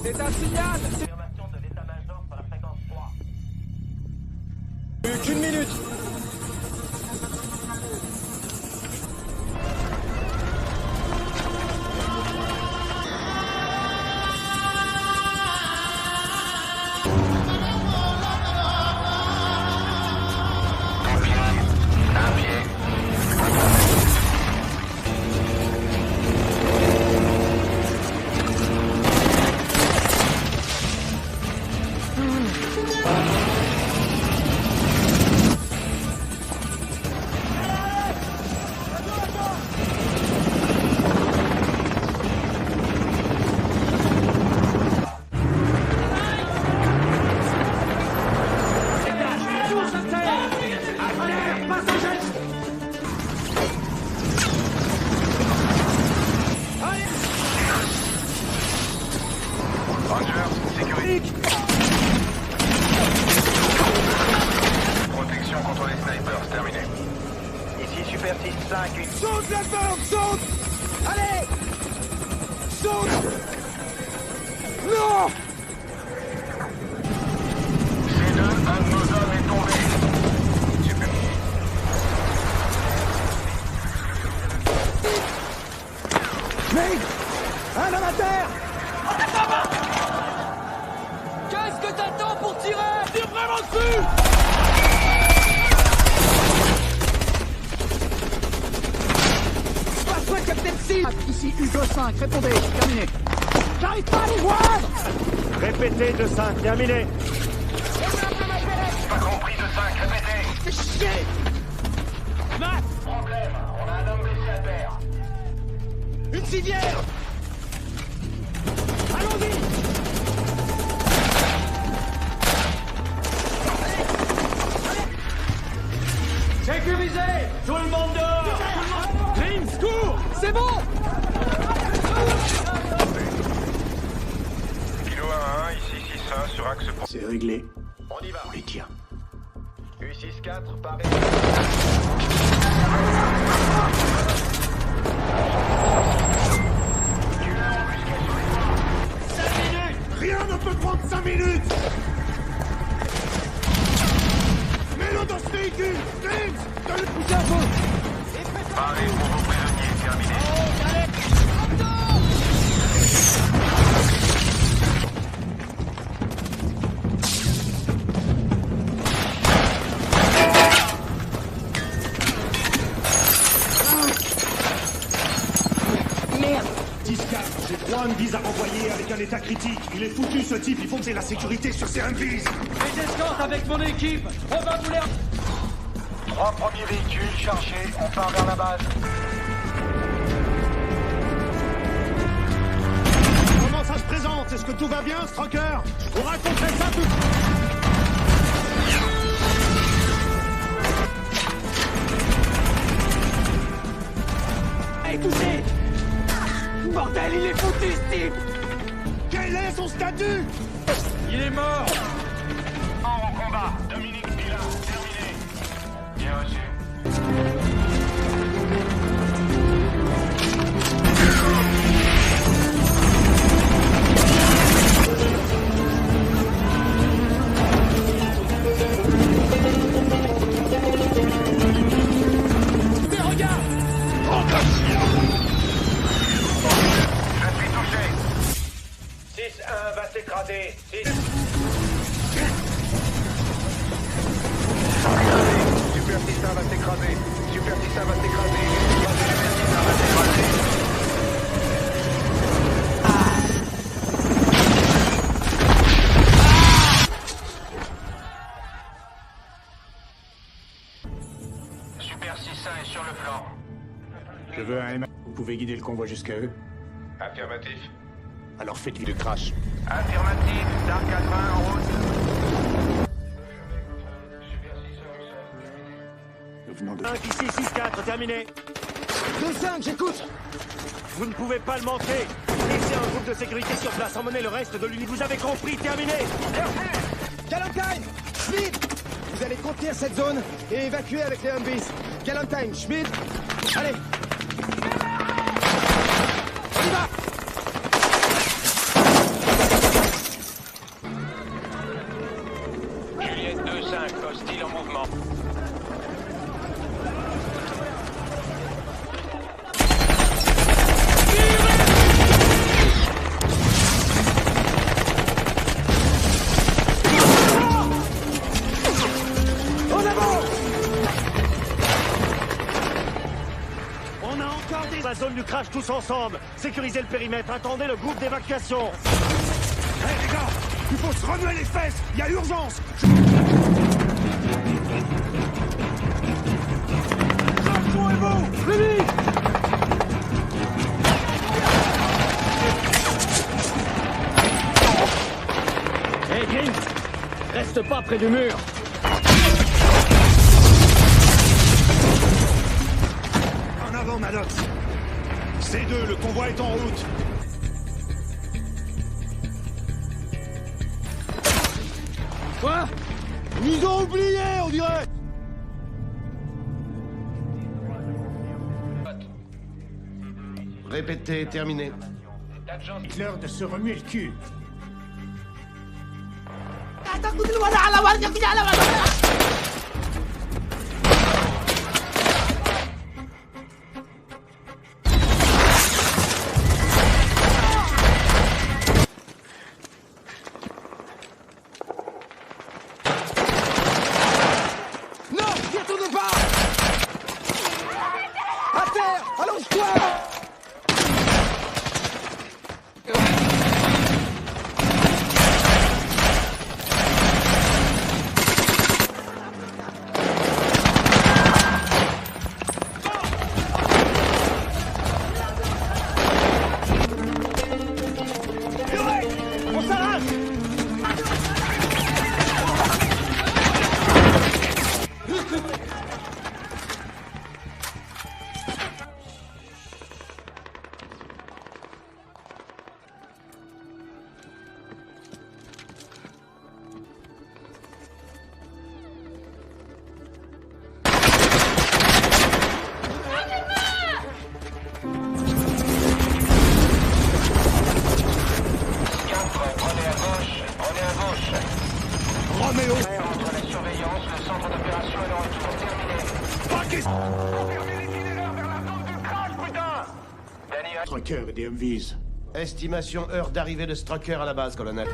C'est un signal. Plus qu'une minute. Protection contre les snipers, terminé. Ici Super 6-5, une... Saute la porte, saute. Allez. Saute. Non. C2, un de nos hommes est tombé. Super. Mec, un amateur. Qu'est-ce que t'attends pour tirer? vraiment dessus! Passe-moi, Captain Seal! Ici Hugo 5, répondez, terminé. J'arrive pas à les voir! Répétez 2-5, terminé. Pas compris de 5, répétez. Fais chier! Matt! Problème, on a un homme blessé à terre. Une civière! Allons-y! Sécurisé! Tout le monde dehors! James, cours! C'est bon! Kilo 1-1, ici 6-1 sur axe pour... C'est réglé. On y va. On les tient. U6-4, Paris. Rien ne peut prendre 5 minutes. Mets-le dans ce véhicule. James, donne le pouce à fond. Paris pour vos prisonniers, terminé. Merde! 10-4, j'ai 3 Humvees à renvoyer avec un état critique. Il est foutu ce type, il faut que c'est la sécurité sur ces Humvees. Les escortes avec mon équipe! On va vous les... 3 premiers véhicules chargés, on part vers la base. Comment ça se présente? Est-ce que tout va bien, Stroker? On raconterait ça tout... Hey, touché! Bordel, il est foutu, ce type! Quel est son statut? Il est mort! Mort au combat, Dominique Villa, terminé. Bien reçu. Mais regarde! Je suis touché. 6-1 va s'écraser. 6... Super Tissa va s'écraser. Super Tissa va s'écraser. Super Tissa va s'écraser. Super 6-1 est sur le flanc. Je veux un M. Vous pouvez guider le convoi jusqu'à eux? Affirmatif. Alors faites-lui le crash. Affirmatif, Dark 80 en route. Nous venons de... 5 ici, 6-4, terminé. 2-5, j'écoute! Vous ne pouvez pas le manquer. Laissez un groupe de sécurité sur place, emmenez le reste de l'unité. Vous avez compris, terminé. Galantine! Schmidt! Vous allez contenir cette zone et évacuer avec les Humvees. Galantine, Schmidt! Allez! On y va! Juliette 2-5, hostile en mouvement. En avant! On a encore la zone du crash tous ensemble. Sécurisez le périmètre, attendez le groupe d'évacuation. Hé les gars, il faut se remuer les fesses. Il y a urgence. Retrouvez-vous. Rémi. Hey, James! Reste pas près du mur! En avant, Maddox. C2, le convoi est en route. Quoi? Ils nous ont oubliés, on dirait! Répétez, terminé. L'heure de se remuer le cul. Roméo. Entre la surveillance, le centre d'opération et le retour. Terminé. Pas question. Strucker et des Humvees. Estimation heure d'arrivée de Strucker à la base, colonel.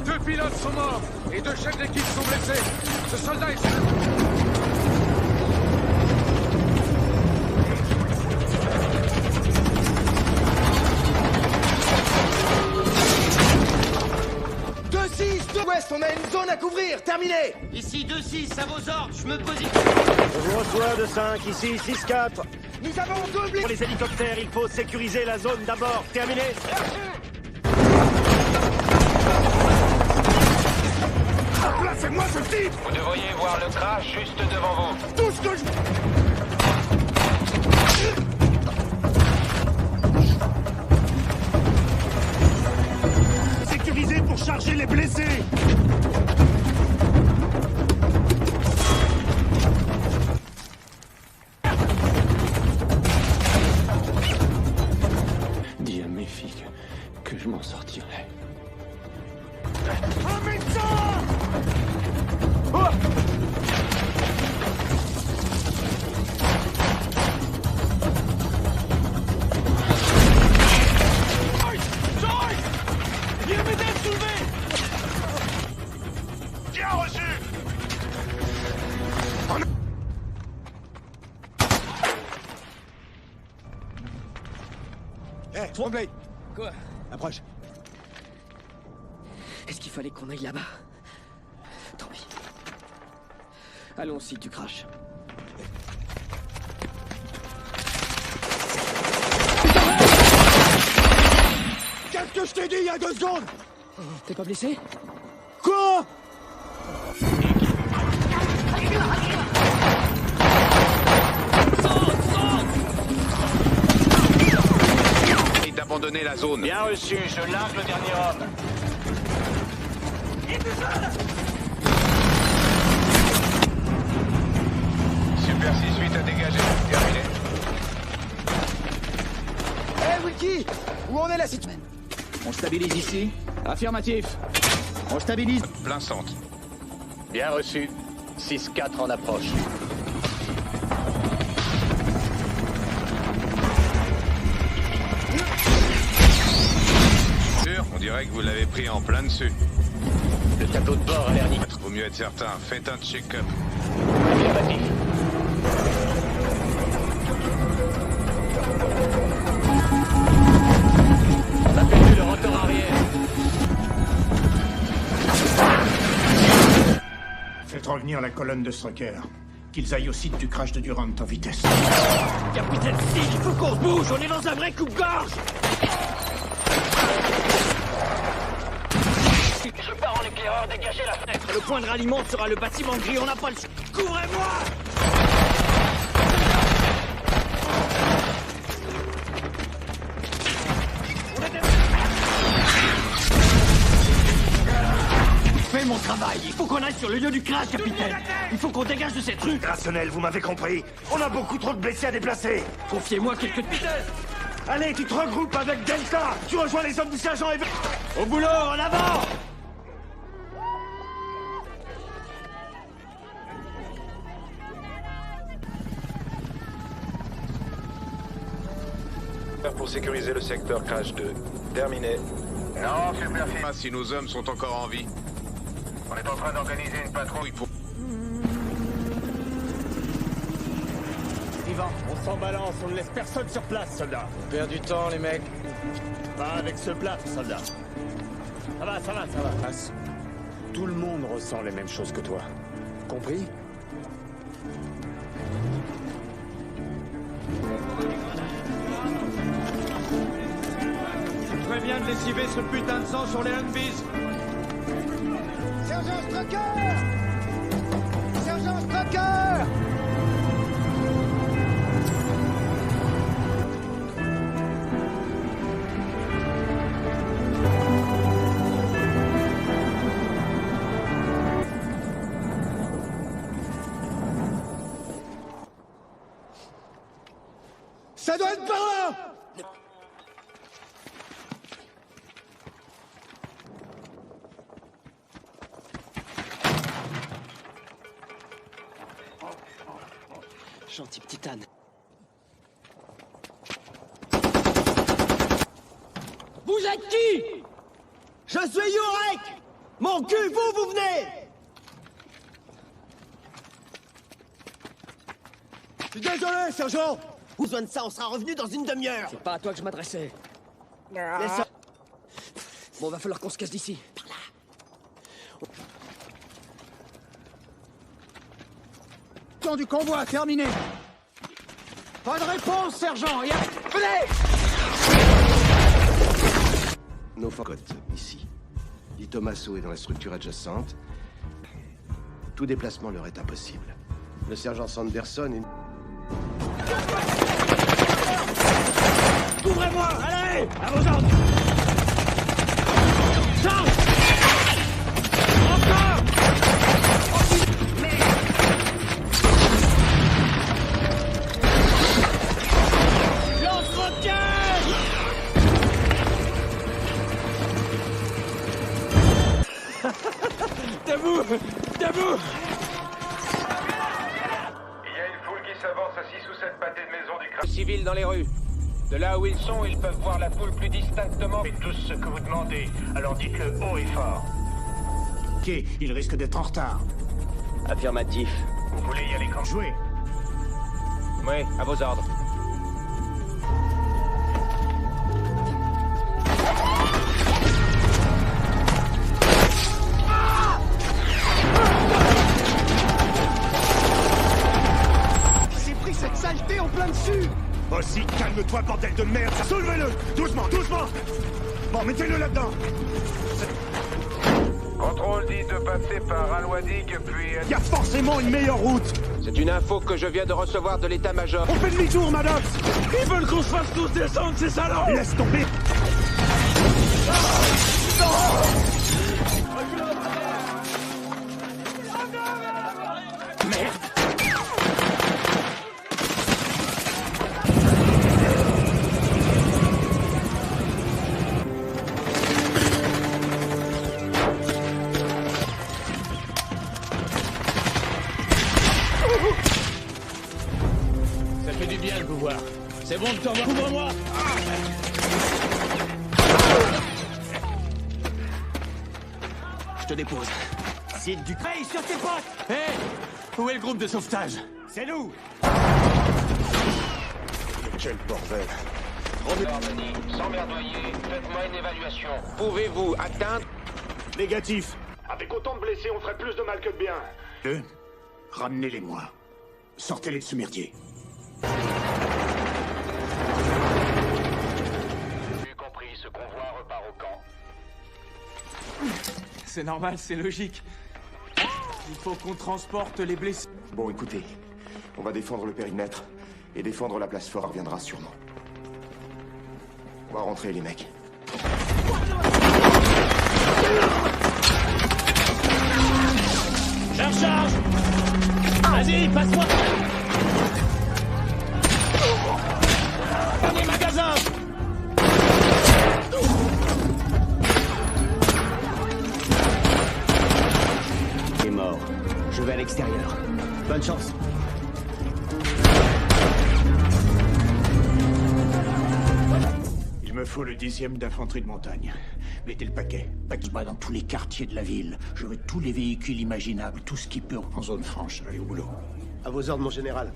Deux pilotes sont morts et deux chefs d'équipe sont blessés. Ce soldat est... Ouest, on a une zone à couvrir, terminé. Ici 2-6, à vos ordres, je me positionne. Je vous reçois de 5, ici 6-4. Nous avons doublé. Pour les hélicoptères, il faut sécuriser la zone d'abord. Terminé. Placez-moi ce type. Vous devriez voir le crash juste devant vous. Tout ce que je... Sécuriser pour charger les blessés. Dis à mes filles que je m'en sortirai. Un médecin! Hé, Swanblade! Quoi? Approche. Est-ce qu'il fallait qu'on aille là-bas? Tant pis. Allons au site du crash. Qu'est-ce que je t'ai dit il y a 2 secondes? T'es pas blessé? Quoi? D'abandonner la zone. Bien reçu, je largue le dernier homme. Super 6-8 à dégager. Terminé. Hé, Wilkie! Où en est la situation? On stabilise ici? Affirmatif. On stabilise. Plein centre. Bien reçu. 6-4 en approche. On dirait que vous l'avez pris en plein dessus. Le tableau de bord a l'air nickel. Vaut mieux être certain. Faites un check-up. Affirmatif. On a perdu le rotor arrière. Faites revenir la colonne de Strucker. Qu'ils aillent au site du crash de Durant en vitesse. Capitaine Steele, il faut qu'on se bouge, on est dans un vrai coupe-gorge. Je pars en éclaireur, dégagez la fenêtre. Le point de ralliement sera le bâtiment gris, on n'a pas le... Couvrez-moi! Fais mon travail, il faut qu'on aille sur le lieu du crash, capitaine. Il faut qu'on dégage de cette rue. Rationnel, vous m'avez compris. On a beaucoup trop de blessés à déplacer. Confiez-moi quelques... Allez, tu te regroupes avec Delta. Tu rejoins les hommes du sergent et... Au boulot, en avant! Pour sécuriser le secteur crash 2. Terminé. Non, super. Si nos hommes sont encore en vie. On est en train d'organiser une patrouille pour... Vivant, on s'en balance, on ne laisse personne sur place, soldat. On perd du temps, les mecs. Pas avec ce plat, soldat. Ça va. Passe. Tout le monde ressent les mêmes choses que toi. Compris? Très bien de lessiver ce putain de sang sur les Humvees. Sergent Strucker! Sergent Strucker! Ça doit être par là! Gentil petit âne. Vous êtes qui? Je suis Yurek! Mon cul, vous venez! Je suis désolé, sergent! Besoin de ça, on sera revenu dans une demi-heure! C'est pas à toi que je m'adressais. Laisse-moi. Bon, va falloir qu'on se casse d'ici. Par là. Temps du convoi, terminé! Pas de réponse, sergent! Venez! Nos cotes, ici. Di Tommaso est dans la structure adjacente. Tout déplacement leur est impossible. Le sergent Sanderson est... Couvrez-moi! Allez! À vos ordres! Charge! Encore! Lance-roquette! Debout! Debout! Il y a une foule qui s'avance à 6 ou 7 pâtés de maison du crâne. Civils dans les rues. De là où ils sont, ils peuvent voir la foule plus distinctement. Faites tous ce que vous demandez, alors dites-le haut et fort. Ok, il risque d'être en retard. Affirmatif. Vous voulez y aller quand Jouez. Oui, à vos ordres. J'ai pris cette saleté en plein dessus! Aussi, calme-toi, bordel de merde! Soulevez-le! Doucement, doucement! Bon, mettez-le là-dedans! Contrôle dit de passer par Alwadig, puis... Il y a forcément une meilleure route! C'est une info que je viens de recevoir de l'état-major. On fait demi-tour, madame! Ils veulent qu'on se fasse tous descendre, ces salauds! Laisse tomber! Merde! Ça fait du bien de vous voir. C'est bon de te revoir. Couvre-moi! Je te dépose. Cite du... Hey, sur tes potes! Hé! Où est le groupe de sauvetage? C'est nous! Quel bordel! Harmony, sans merdoyer, faites-moi une évaluation. Pouvez-vous atteindre... Négatif. Avec autant de blessés, on ferait plus de mal que de bien. Ramenez-les-moi. Sortez-les de ce merdier. J'ai compris, ce convoi repart au camp. C'est normal, c'est logique. Il faut qu'on transporte les blessés. Bon, écoutez, on va défendre le périmètre et défendre la place forte reviendra sûrement. On va rentrer, les mecs. Je recharge! Vas-y, passe-moi! Dernier magasin! Il est mort. Je vais à l'extérieur. Bonne chance. Il me faut le 10e d'infanterie de montagne. Mettez le paquet. Paquet-moi dans tous les quartiers de la ville. Je veux tous les véhicules imaginables, tout ce qui peut en zone franche. Allez au boulot. À vos ordres, mon général.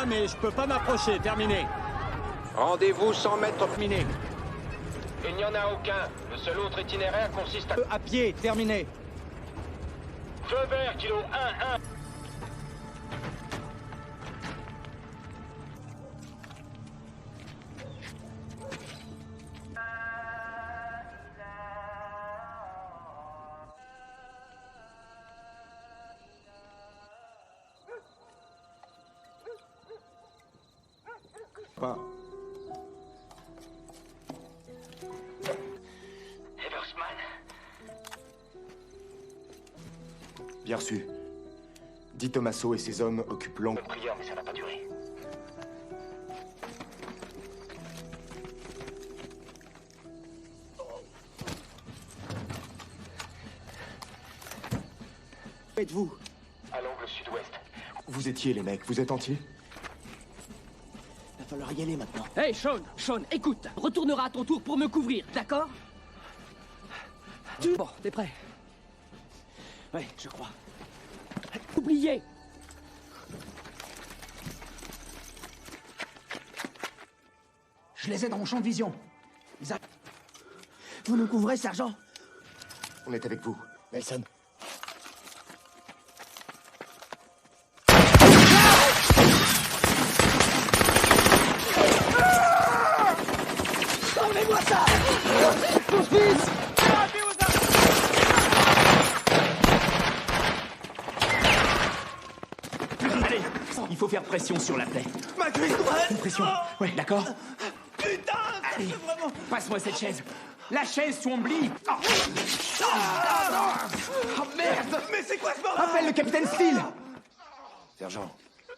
Mais je peux pas m'approcher, terminé. Rendez-vous 100 mètres. Terminé. Il n'y en a aucun. Le seul autre itinéraire consiste à... À pied, terminé. Feu vert, kilo 1-1. Pas. Eversman. Bien reçu. Di Tommaso et ses hommes occupent l'angle. Bonne prière, mais ça n'a pas duré. Où êtes-vous? À l'angle sud-ouest. Vous étiez les mecs, vous êtes entiers? Va falloir y aller maintenant. Hey, Sean, écoute. Retourneras à ton tour pour me couvrir, d'accord? Bon, t'es prêt? Ouais, je crois. Oubliez! Je les ai dans mon champ de vision. Vous nous couvrez, sergent? On est avec vous, Nelson. Enlevez-moi ça! Mon fils! Allez, il faut faire pression sur la plaie. Ma cuisse droite! Une pression. Ouais, d'accord. Putain! Allez, vraiment... passe-moi cette chaise. La chaise, Swombly. Oh. Oh merde! Mais c'est quoi ce bordel? Appelle le capitaine Steele.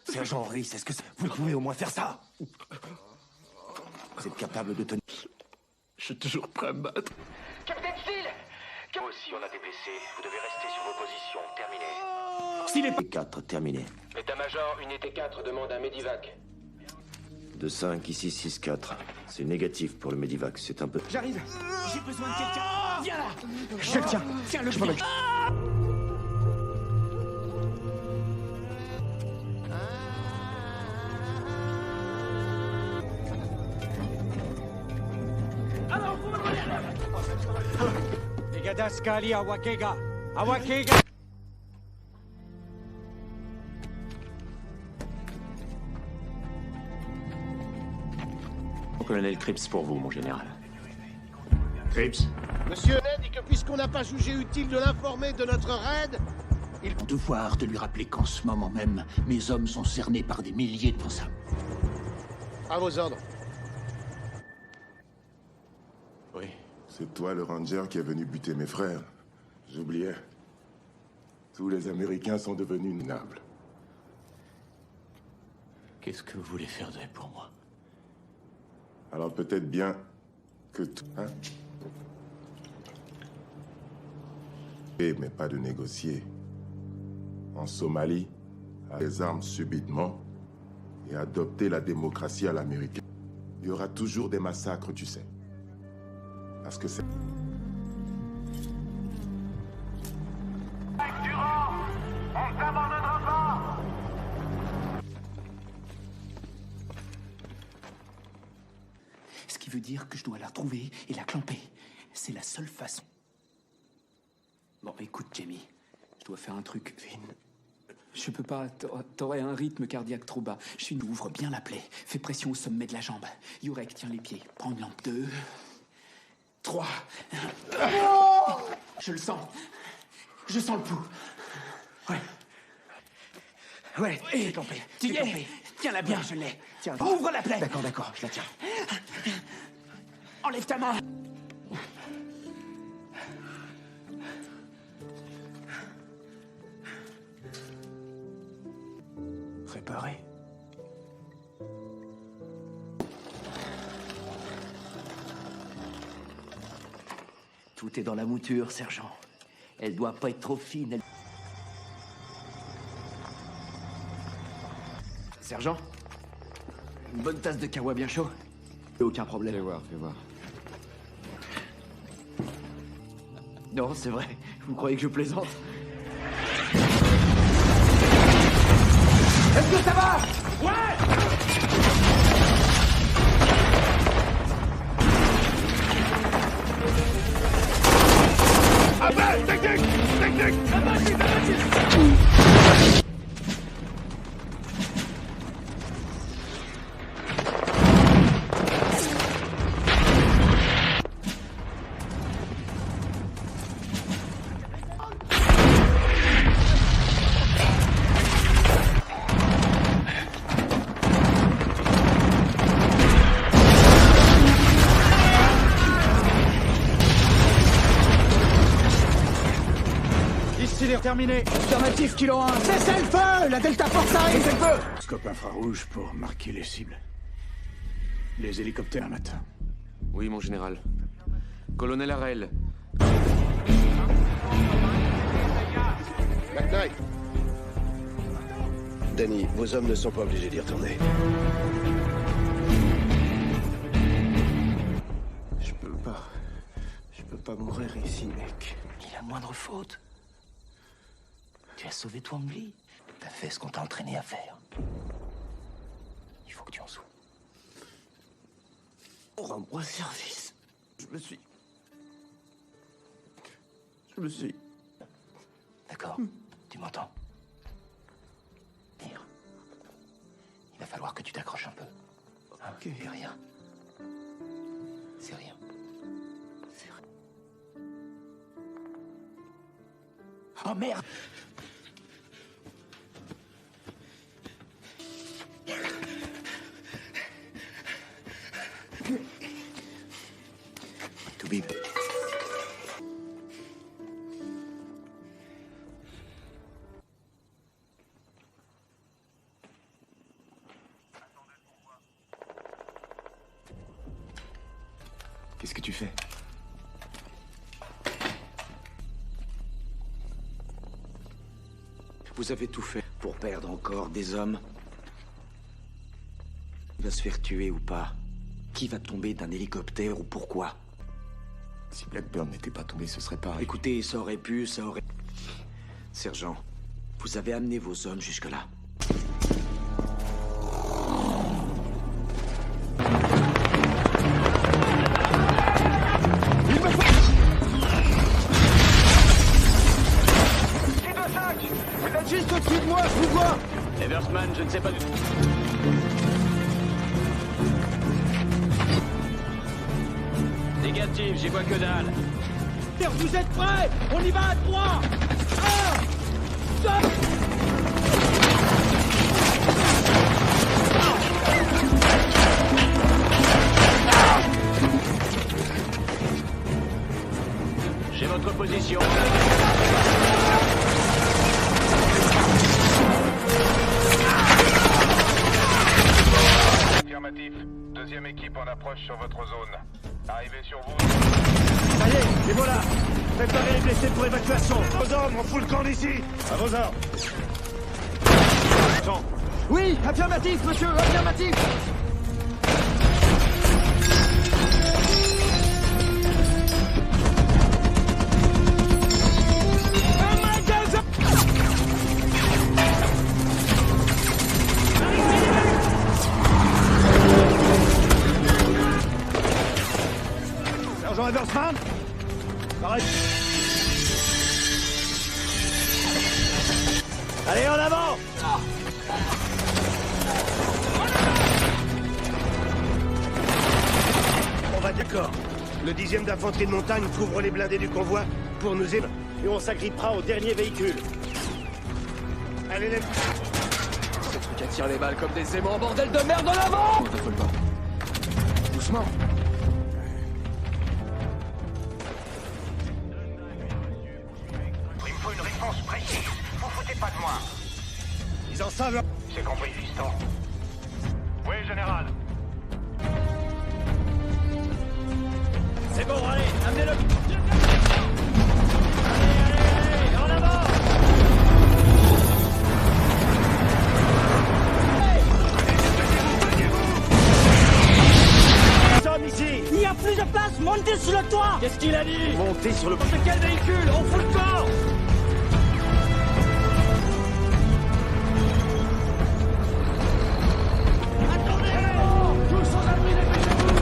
Sergent Rhys, est-ce que vous pouvez au moins faire ça? Vous êtes capable de tenir... Je suis toujours prêt à me battre. Capitaine Steele! Vous aussi, on a des blessés. Vous devez rester sur vos positions. Terminé. S'il est... 4, terminé. État-major, unité 4 demande un Medivac. 2-5, ici 6-4. C'est négatif pour le Medivac, c'est un peu... J'arrive! J'ai besoin de quelqu'un! Viens là! Je le tiens. Tiens le Je m'en pied. occupe. Egadaskali Awakega. Awakega. Colonel Cripps pour vous, mon général. Cripps? Monsieur Ned dit que puisqu'on n'a pas jugé utile de l'informer de notre raid, Il est devoir de lui rappeler qu'en ce moment même, mes hommes sont cernés par des milliers de ça. à vos ordres. Oui. C'est toi le ranger qui est venu buter mes frères. J'oubliais. Tous les Américains sont devenus minables. Qu'est-ce que vous voulez faire d'elle pour moi? Alors peut-être bien que tout... Hein? Mais pas de négocier. En Somalie, à les armes subitement et adopter la démocratie à l'américaine. Il y aura toujours des massacres, tu sais. Parce que c'est... On ne t'abandonnera pas! Ce qui veut dire que je dois la retrouver et la clamper. C'est la seule façon. Bon, écoute, Jamie. Je dois faire un truc. Vin. Je peux pas, t'aurais un rythme cardiaque trop bas. Ouvre bien la plaie, fais pression au sommet de la jambe. Jurek, tiens les pieds. Prends une lampe. 2, 3. Je le sens. Je sens le pouls. Ouais. Ouais, c'est campé. Tu y es? Tiens-la bien. Je l'ai. Tiens, ouvre la plaie. D'accord, je la tiens. Enlève ta main. Préparé. Tout est dans la mouture, sergent. Elle doit pas être trop fine. Sergent, une bonne tasse de kawa bien chaud. Aucun problème. Fais voir. Non, c'est vrai. Vous croyez que je plaisante? Est-ce que ça va? Ouais! Après, technique! Terminé. Affirmatif, kilo 1. Cessez le feu! La Delta Force arrive! Cessez le feu! Scope infrarouge pour marquer les cibles. Les hélicoptères un matin. Oui, mon général. Colonel Harrell. McKnight. Danny, vos hommes ne sont pas obligés d'y retourner. Je peux pas mourir ici, mec. Ni la moindre faute. Tu as sauvé Twombly. T'as fait ce qu'on t'a entraîné à faire. Il faut que tu en sois. Rends-moi service. Je me suis... D'accord. Tu m'entends? Dire. Il va falloir que tu t'accroches un peu. Hein? Ok. C'est rien. C'est rien. C'est rien. Oh merde! Toubib. Qu'est-ce que tu fais? Vous avez tout fait pour perdre encore des hommes. Il va se faire tuer ou pas? Qui va tomber d'un hélicoptère ou pourquoi? Si Blackburn n'était pas tombé, ce serait pas... Écoutez, ça aurait pu, ça aurait... Sergent, vous avez amené vos hommes jusque-là. Vous êtes juste au-dessus de moi, je vous vois! Eversman, je ne sais pas du tout. Négatif, j'y vois que dalle. Vous êtes prêts? On y va à 3! 1, 2... J'ai votre position. Affirmatif. Deuxième équipe en approche sur votre zone. Arrivez sur vous. Ça y est, les voilà. Préparez les blessés pour évacuation. Vos hommes, on fout le camp d'ici. À vos ordres. Jean. Oui, affirmatif, monsieur, affirmatif! Sergent Eversman. Arrête. Allez, en avant! D'accord. Le 10e d'infanterie de montagne couvre les blindés du convoi pour nous aider. Et on s'agrippera au dernier véhicule. Allez, les... Ces trucs attirent les balles comme des aimants, bordel de merde en avant! Ne t'affole pas. Doucement. Il me faut une réponse précise. Vous foutez pas de moi. Ils en savent. C'est compris, fiston. Oui, général. C'est bon, allez, amenez-le. Allez, en avant. Ici. Il n'y a plus de place, montez sur le toit! Qu'est-ce qu'il a dit? Montez sur le... C'est quel véhicule? On fout le corps. Attendez! Tous sans abri, dépêchez-vous!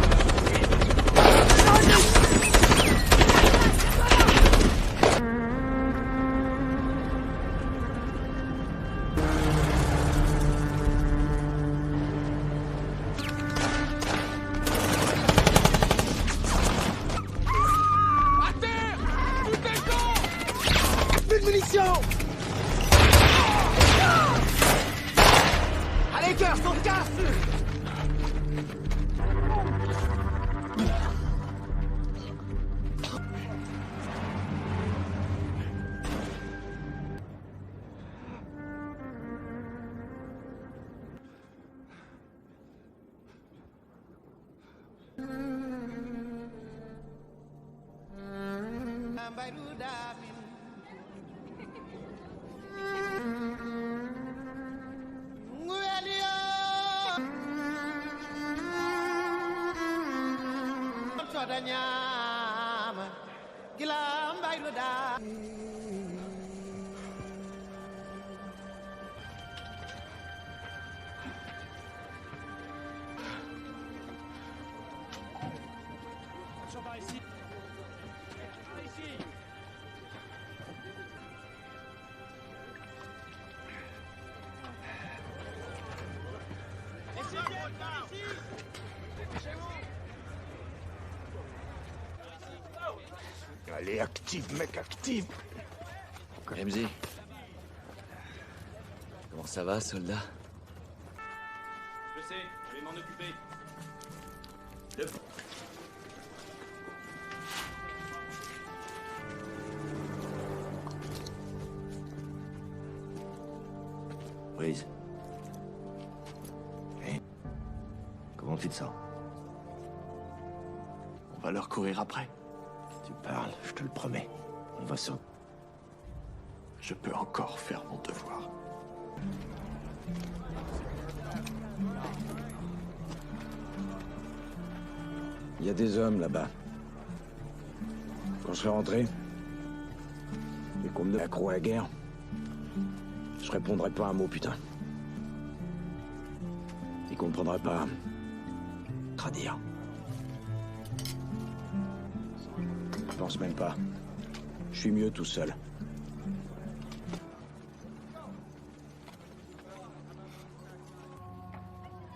Allez, cœur, on te casse! Allez, active, mec, active! Remzi. Comment ça va, soldat? Je sais, je vais m'en occuper. Brise. Hey. Comment tu te sens? On va leur courir après. Tu parles, je te le promets. On va sauter. Je peux encore faire mon devoir. Il y a des hommes là-bas. Quand je serai rentré, et qu'on me accro à la guerre, je répondrai pas un mot, putain. Ils comprendraient pas. Traduire. Je pense même pas. Je suis mieux tout seul.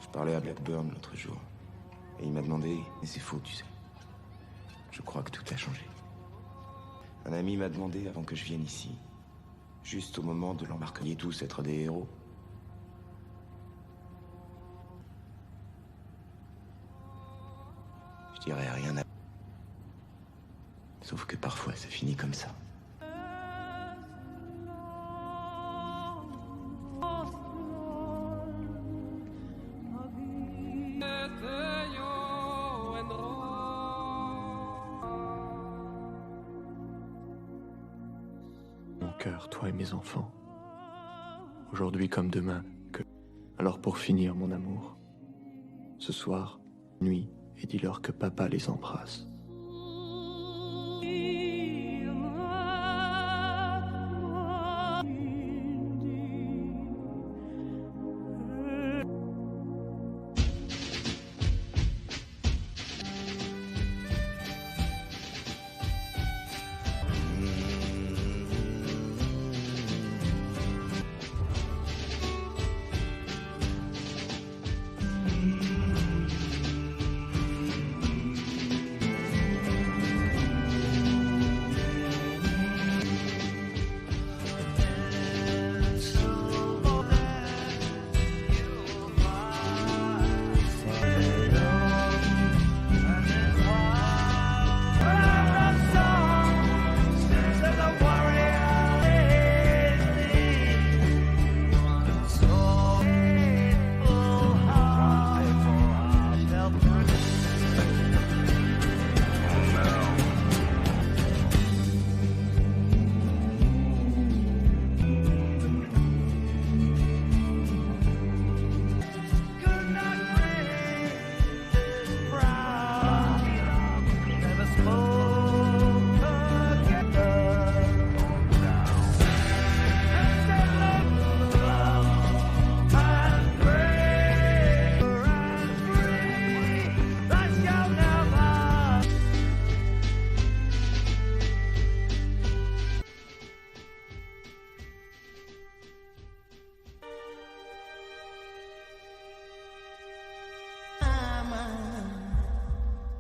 Je parlais à Blackburn l'autre jour. Et il m'a demandé, et c'est faux, tu sais. Je crois que tout a changé. Un ami m'a demandé avant que je vienne ici, juste au moment de l'embarquer tous être des héros. Je dirais rien à... Sauf que parfois ça finit comme ça. Mon cœur, toi et mes enfants. Aujourd'hui comme demain, que... Alors pour finir, mon amour, ce soir, nuit, et dis-leur que papa les embrasse.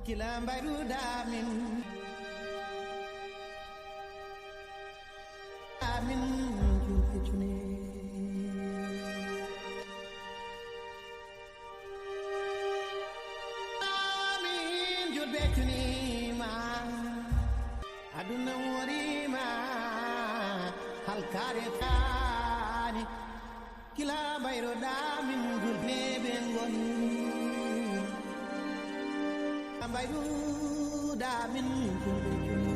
kila mbayru damin amin jukitune amin jurbetuni ma aduna worima halkare tani kila mbayru damin julne bengon mbayru damin julne